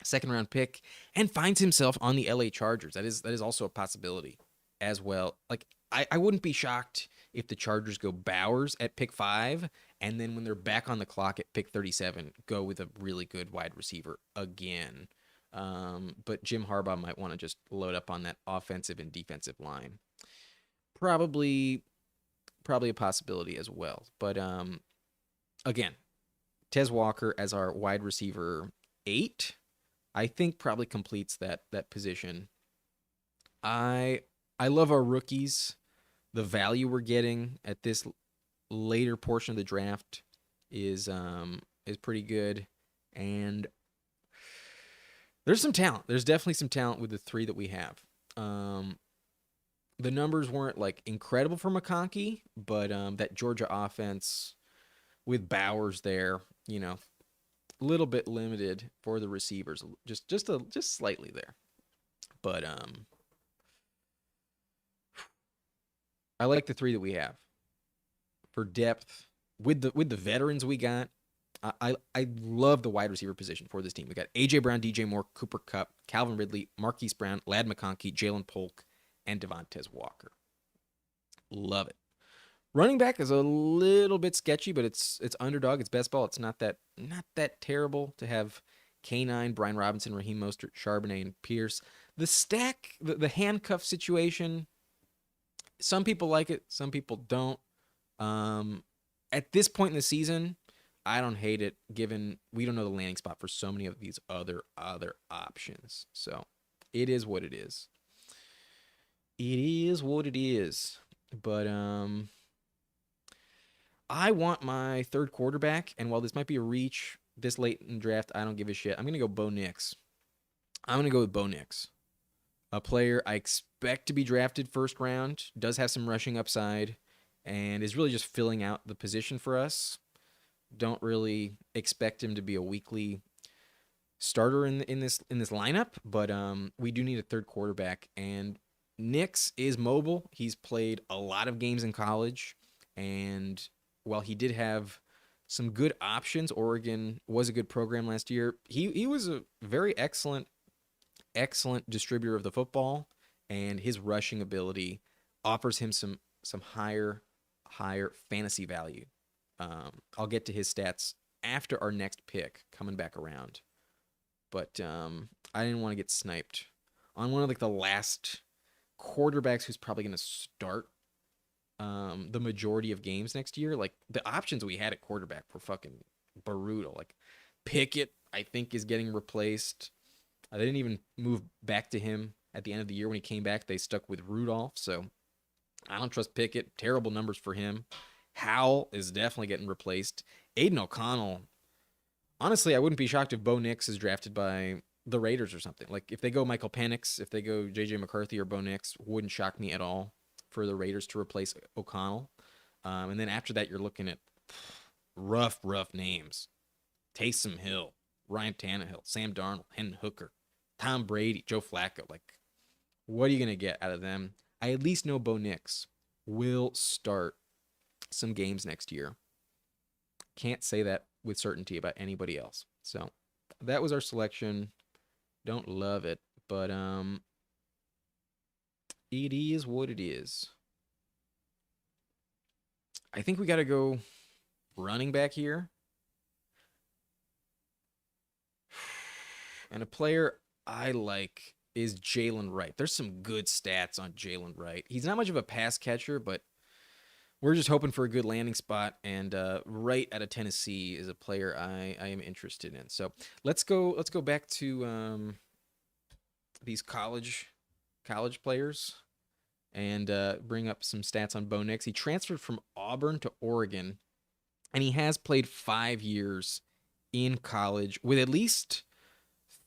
2nd-round pick and finds himself on the LA Chargers. That is also a possibility as well. Like, I wouldn't be shocked if the Chargers go Bowers at pick 5, and then when they're back on the clock at pick 37, go with a really good wide receiver again. But Jim Harbaugh might want to just load up on that offensive and defensive line. Probably a possibility as well. But again, Tez Walker as our wide receiver 8, I think probably completes that position. I love our rookies. The value we're getting at this later portion of the draft is pretty good. And there's some talent. There's definitely some talent with the three that we have. The numbers weren't like incredible for McConkey, but that Georgia offense with Bowers there, a little bit limited for the receivers, just slightly there. But I like the three that we have for depth with the veterans we got. I love the wide receiver position for this team. We got AJ Brown, DJ Moore, Cooper Kupp, Calvin Ridley, Marquise Brown, Lad McConkey, Jalen Polk, and Devontae Walker. Love it. Running back is a little bit sketchy, but it's underdog. It's best ball. It's not that terrible to have K9, Brian Robinson, Raheem Mostert, Charbonnet, and Pierce. The stack, the handcuff situation. Some people like it. Some people don't. At this point in the season, I don't hate it, given we don't know the landing spot for so many of these other options. So it is what it is. It is what it is. But I want my third quarterback, and while this might be a reach this late in the draft, I don't give a shit. I'm gonna go Bo Nix. I'm gonna go with Bo Nix, a player I expect to be drafted first round, does have some rushing upside, and is really just filling out the position for us. Don't really expect him to be a weekly starter in this lineup, but we do need a third quarterback, and Nix is mobile. He's played a lot of games in college, and while he did have some good options, Oregon was a good program last year. He was a very excellent distributor of the football, and his rushing ability offers him some higher fantasy value. I'll get to his stats after our next pick coming back around, but I didn't want to get sniped on one of like the last quarterbacks who's probably going to start the majority of games next year. Like the options we had at quarterback were fucking brutal. Like Pickett, I think, is getting replaced. They didn't even move back to him at the end of the year. When he came back, they stuck with Rudolph. So I don't trust Pickett. Terrible numbers for him. Howell is definitely getting replaced. Aiden O'Connell. Honestly, I wouldn't be shocked if Bo Nix is drafted by the Raiders or something. Like if they go Michael Penix, if they go J.J. McCarthy or Bo Nix, wouldn't shock me at all for the Raiders to replace O'Connell. And then after that, you're looking at rough names. Taysom Hill, Ryan Tannehill, Sam Darnold, Hendon Hooker, Tom Brady, Joe Flacco. Like, what are you going to get out of them? I at least know Bo Nix will start some games next year. Can't say that with certainty about anybody else. So that was our selection. Don't love it, but it is what it is. I think we got to go running back here. And a player I like is Jalen Wright. There's some good stats on Jalen Wright. He's not much of a pass catcher, but we're just hoping for a good landing spot. And Wright out of Tennessee is a player I am interested in. So let's go back to these college players and bring up some stats on Bo Nix. He transferred from Auburn to Oregon, and he has played 5 years in college with at least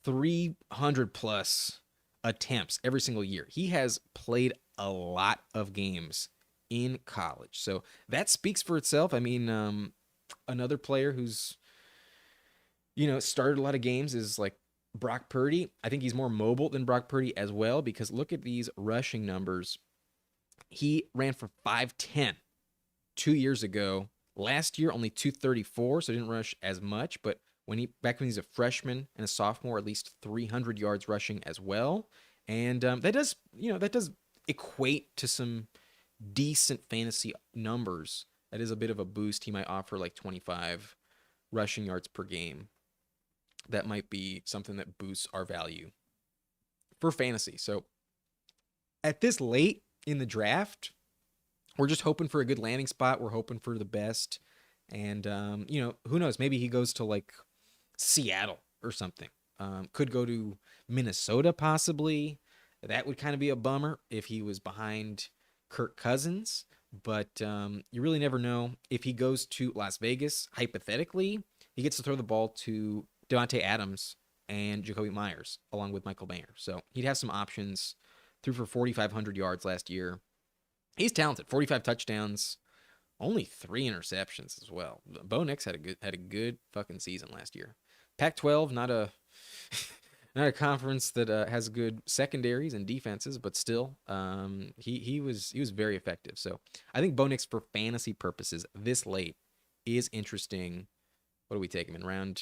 300 plus attempts every single year. He has played a lot of games in college. So that speaks for itself. I mean, another player who's, started a lot of games is like Brock Purdy. I think he's more mobile than Brock Purdy as well, because look at these rushing numbers. He ran for 5'10" 2 years ago. Last year, only 234, so didn't rush as much, but back when he's a freshman and a sophomore, at least 300 yards rushing as well. And that does equate to some decent fantasy numbers. That is a bit of a boost. He might offer like 25 rushing yards per game. That might be something that boosts our value for fantasy. So at this late in the draft, we're just hoping for a good landing spot. We're hoping for the best. And, who knows? Maybe he goes to like Seattle or something. Could go to Minnesota possibly. That would kind of be a bummer if he was behind Kirk Cousins. But you really never know. If he goes to Las Vegas, hypothetically, he gets to throw the ball to Devontae Adams and Jacoby Myers, along with Michael Mayer. So he'd have some options. Threw for 4,500 yards last year. He's talented. 45 touchdowns, only 3 interceptions as well. Bo Nix had a good fucking season last year. Pac-12, not a not a conference that has good secondaries and defenses, but still, he was very effective. So I think Bo Nix, for fantasy purposes, this late is interesting. What do we take him in round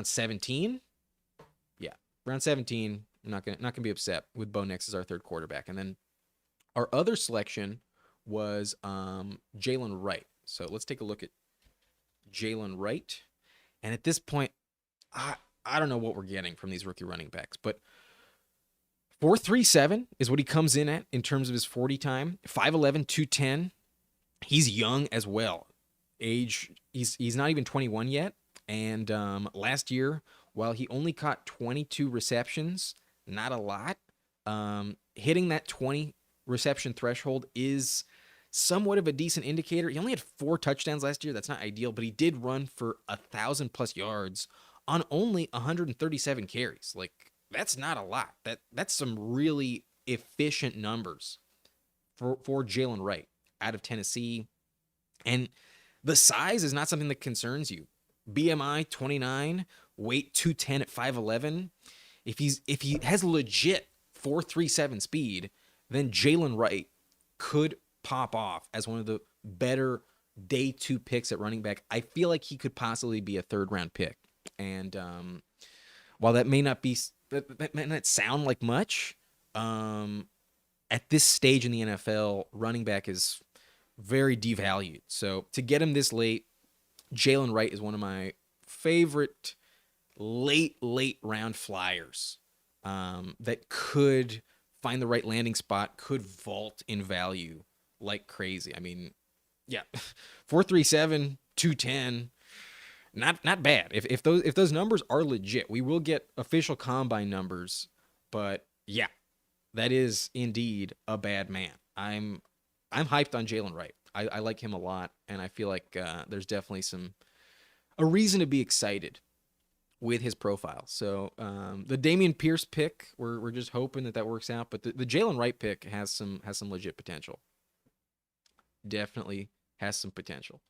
17? Yeah, round 17. I'm not gonna be upset with Bo Nix as our third quarterback. And then our other selection was Jalen Wright. So let's take a look at Jalen Wright. And at this point, I don't know what we're getting from these rookie running backs, but 4.37 is what he comes in at in terms of his 40 time. 5'11", 210. He's young as well. Age, he's not even 21 yet. And last year, while he only caught 22 receptions, not a lot, hitting that 20 reception threshold is somewhat of a decent indicator. He only had 4 touchdowns last year. That's not ideal, but he did run for 1,000+ yards on only 137 carries. Like, that's not a lot. That's some really efficient numbers for Jalen Wright out of Tennessee. And the size is not something that concerns you. BMI 29, weight 210 at 5'11". If he has legit 4.37 speed, then Jalen Wright could pop off as one of the better day 2 picks at running back. I feel like he could possibly be a 3rd round pick. And while that may not sound like much, at this stage in the NFL, running back is very devalued. So to get him this late, Jalen Wright is one of my favorite late round flyers that could find the right landing spot, could vault in value like crazy. I mean, yeah, 4.37, 210. Not bad. If those numbers are legit, we will get official combine numbers. But yeah, that is indeed a bad man. I'm hyped on Jalen Wright. I like him a lot, and I feel like there's definitely a reason to be excited with his profile. So the Dameon Pierce pick, we're just hoping that works out. But the Jalen Wright pick has some legit potential. Definitely has some potential.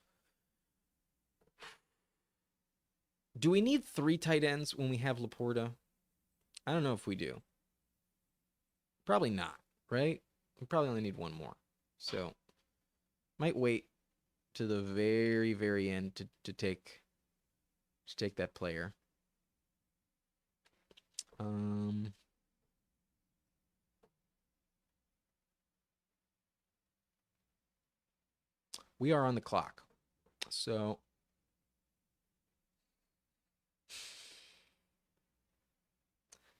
Do we need 3 tight ends when we have Laporta? I don't know if we do. Probably not, right? We probably only need 1 more. So might wait to the very, very end to take that player. We are on the clock. So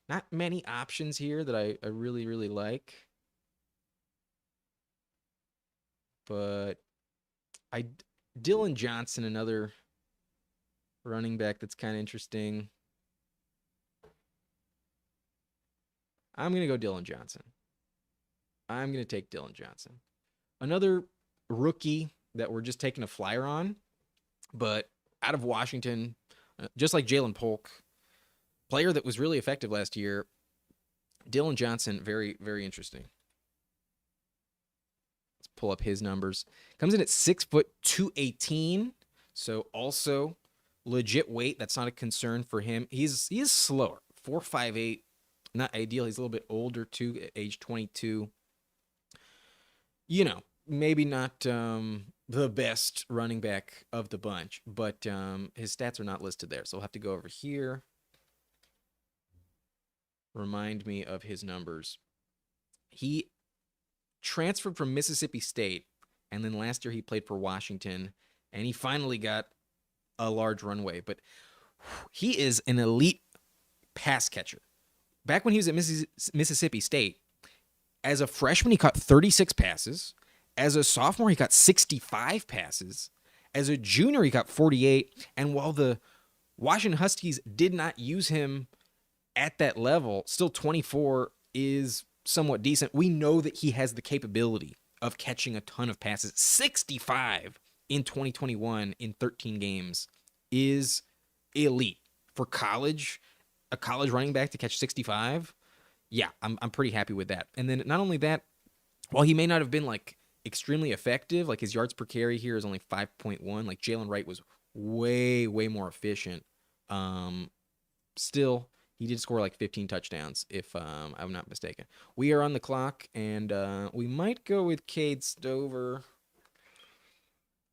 not many options here that I really, really like. But Dillon Johnson, another running back that's kind of interesting. I'm going to go Dillon Johnson. I'm going to take Dillon Johnson. Another rookie that we're just taking a flyer on, but out of Washington, just like Jalen Polk, player that was really effective last year. Dillon Johnson, very, very interesting. Let's pull up his numbers. Comes in at 6 foot 218, so also legit weight. That's not a concern for him. He is slower. 4.58, not ideal. He's a little bit older too, at age 22. You know, maybe not the best running back of the bunch, but his stats are not listed there. So we'll have to go over here. Remind me of his numbers. He transferred from Mississippi State, and then last year he played for Washington, and he finally got a large runway. But he is an elite pass catcher. Back when he was at Mississippi State, as a freshman, he caught 36 passes. As a sophomore, he caught 65 passes. As a junior, he caught 48. And while the Washington Huskies did not use him at that level, still 24 is somewhat decent. We know that he has the capability of catching a ton of passes. 65 in 2021 in 13 games is elite for college. A college running back to catch 65. Yeah, I'm pretty happy with that. And then not only that, while he may not have been like extremely effective, like his yards per carry here is only 5.1. Like Jalen Wright was way more efficient. Um, Still, he did score like 15 touchdowns, if I'm not mistaken. We are on the clock, and we might go with Cade Stover.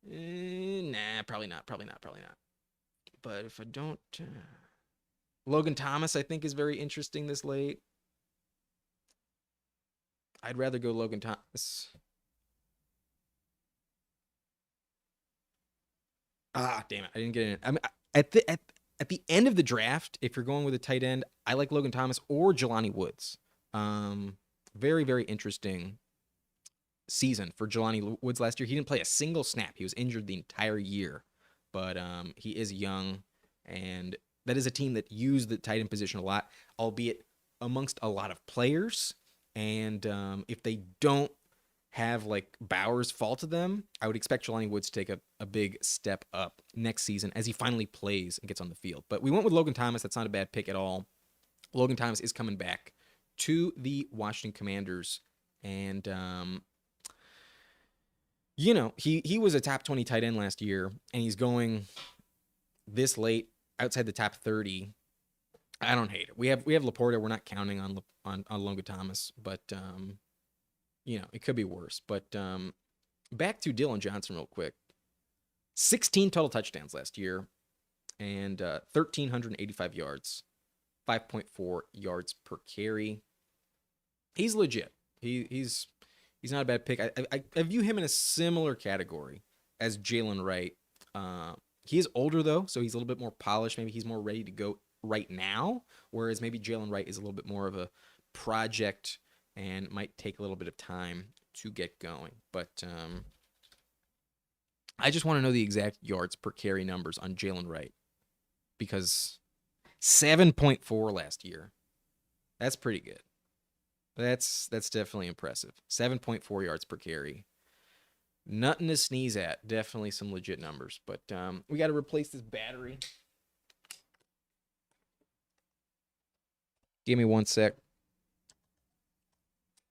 Nah, probably not. Probably not. Probably not. But if I don't, Logan Thomas, I think, is very interesting this late. I'd rather go Logan Thomas. Ah, damn it! I didn't get it. I mean, at the end of the draft, if you're going with a tight end, I like Logan Thomas or Jelani Woods. Very interesting season for Jelani Woods last year. He didn't play a single snap. He was injured the entire year, but he is young, and that is a team that used the tight end position a lot, albeit amongst a lot of players. And if they don't have like Bowers fall to them, I would expect Jelani Woods to take a big step up next season as he finally plays and gets on the field. But we went with Logan Thomas. That's not a bad pick at all. Logan Thomas is coming back to the Washington Commanders, and he was a top 20 tight end last year, and he's going this late outside the top 30. I don't hate it. We have Laporta. We're not counting on Logan Thomas, but it could be worse. But back to Dillon Johnson real quick. 16 total touchdowns last year, and 1,385 yards, 5.4 yards per carry. He's legit. He's not a bad pick. I view him in a similar category as Jalen Wright. He is older, though, so he's a little bit more polished. Maybe he's more ready to go right now, whereas maybe Jalen Wright is a little bit more of a project and might take a little bit of time to get going. But I just want to know the exact yards per carry numbers on Jalen Wright, because 7.4 last year. That's pretty good. That's definitely impressive. 7.4 yards per carry. Nothing to sneeze at. Definitely some legit numbers. But we got to replace this battery. Give me one sec.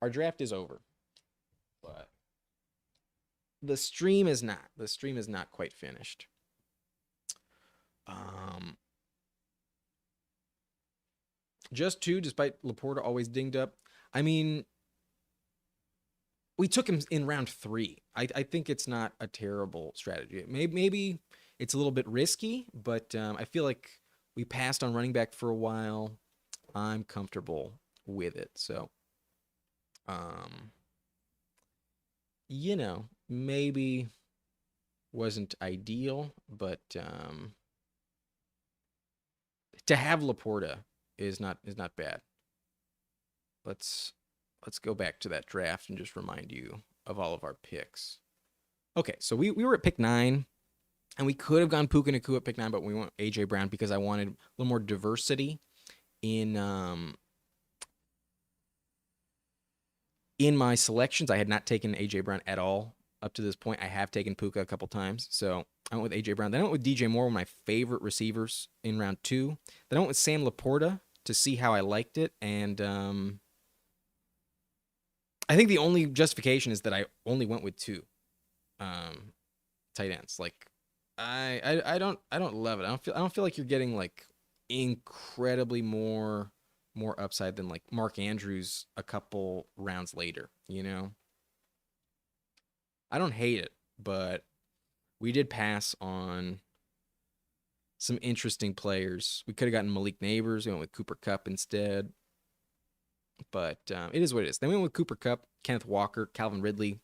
Our draft is over, but the stream is not. The stream is not quite finished. Just two, despite Laporta always dinged up. I mean, we took him in round 3. I think it's not a terrible strategy. Maybe it's a little bit risky, but I feel like we passed on running back for a while. I'm comfortable with it. So, maybe wasn't ideal, but to have Laporta is not bad. Let's go back to that draft and just remind you of all of our picks. Okay, so we were at pick 9, and we could have gone Puka Nacua at pick 9, but we went A.J. Brown because I wanted a little more diversity in my selections. I had not taken A.J. Brown at all up to this point. I have taken Puka a couple times, so I went with A.J. Brown. Then I went with DJ Moore, one of my favorite receivers in round 2. Then I went with Sam Laporta to see how I liked it, and I think the only justification is that I only went with 2 tight ends. Like I don't love it. I don't feel like you're getting like incredibly more upside than like Mark Andrews a couple rounds later, I don't hate it, but we did pass on some interesting players. We could have gotten Malik Neighbors. We went with Cooper Kupp instead. But it is what it is. Then we went with Cooper Kupp, Kenneth Walker, Calvin Ridley,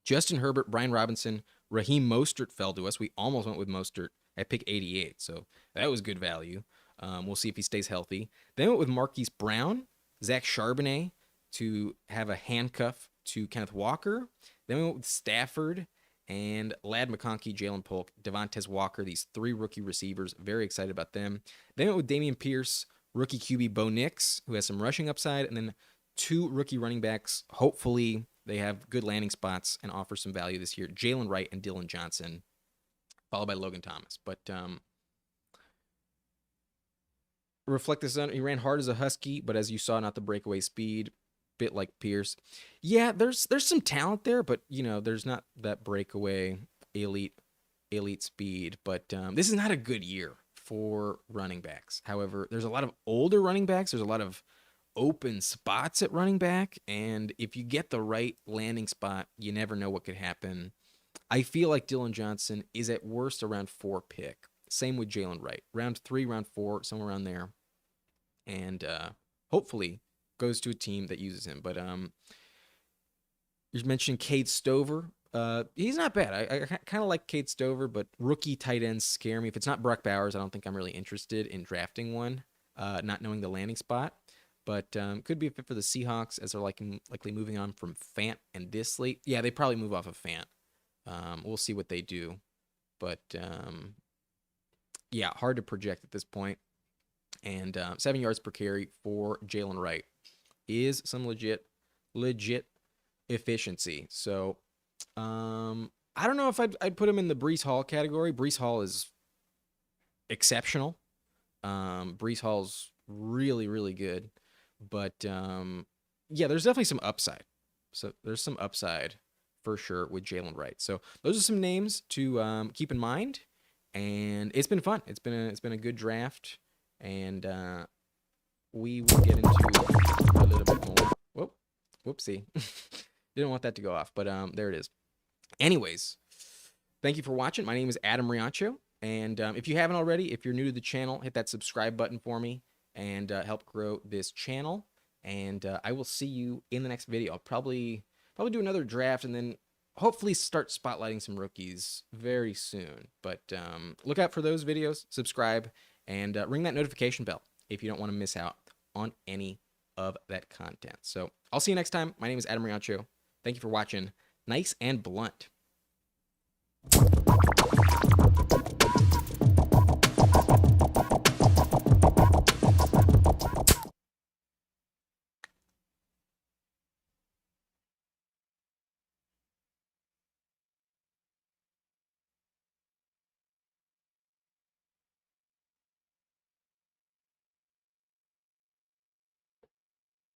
Justin Herbert, Brian Robinson, Raheem Mostert fell to us. We almost went with Mostert at pick 88, so that was good value. We'll see if he stays healthy. Then we went with Marquise Brown, Zach Charbonnet to have a handcuff to Kenneth Walker. Then we went with Stafford and Ladd McConkey, Jalen Polk, Devontae Walker, these 3 rookie receivers. Very excited about them. Then we went with Dameon Pierce, rookie QB Bo Nix, who has some rushing upside, and then 2 rookie running backs. Hopefully they have good landing spots and offer some value this year. Jalen Wright and Dillon Johnson, followed by Logan Thomas. But Reflect the Sun. He ran hard as a husky, but as you saw, not the breakaway speed. Bit like Pierce. Yeah, there's some talent there, but there's not that breakaway elite speed. But this is not a good year for running backs. However, there's a lot of older running backs. There's a lot of open spots at running back, and if you get the right landing spot, you never know what could happen. I feel like Dillon Johnson is at worst a round 4 pick. Same with Jalen Wright. Round 3, round 4, somewhere around there. And hopefully goes to a team that uses him. But you mentioned Cade Stover. He's not bad. I kind of like Cade Stover, but rookie tight ends scare me. If it's not Brock Bowers, I don't think I'm really interested in drafting one, not knowing the landing spot. But could be a fit for the Seahawks as they're likely moving on from Fant and Dissly. Yeah, they probably move off of Fant. We'll see what they do. But yeah, hard to project at this point. And 7 yards per carry for Jalen Wright is some legit efficiency. So I don't know if I'd put him in the Breece Hall category. Breece Hall is exceptional. Breece Hall's really, really good. But yeah, there's definitely some upside. So there's some upside for sure with Jalen Wright. So those are some names to keep in mind. And it's been fun. It's been a good draft. And we will get into a little bit more. Whoopsie. Didn't want that to go off, but there it is. Anyways, thank you for watching. My name is Adam Riacho. And if you haven't already, if you're new to the channel, hit that subscribe button for me and help grow this channel. And I will see you in the next video. I'll probably do another draft and then hopefully start spotlighting some rookies very soon. But look out for those videos, subscribe, and ring that notification bell if you don't want to miss out on any of that content. So I'll see you next time. My name is Adam Riacho. Thank you for watching. Nice and blunt.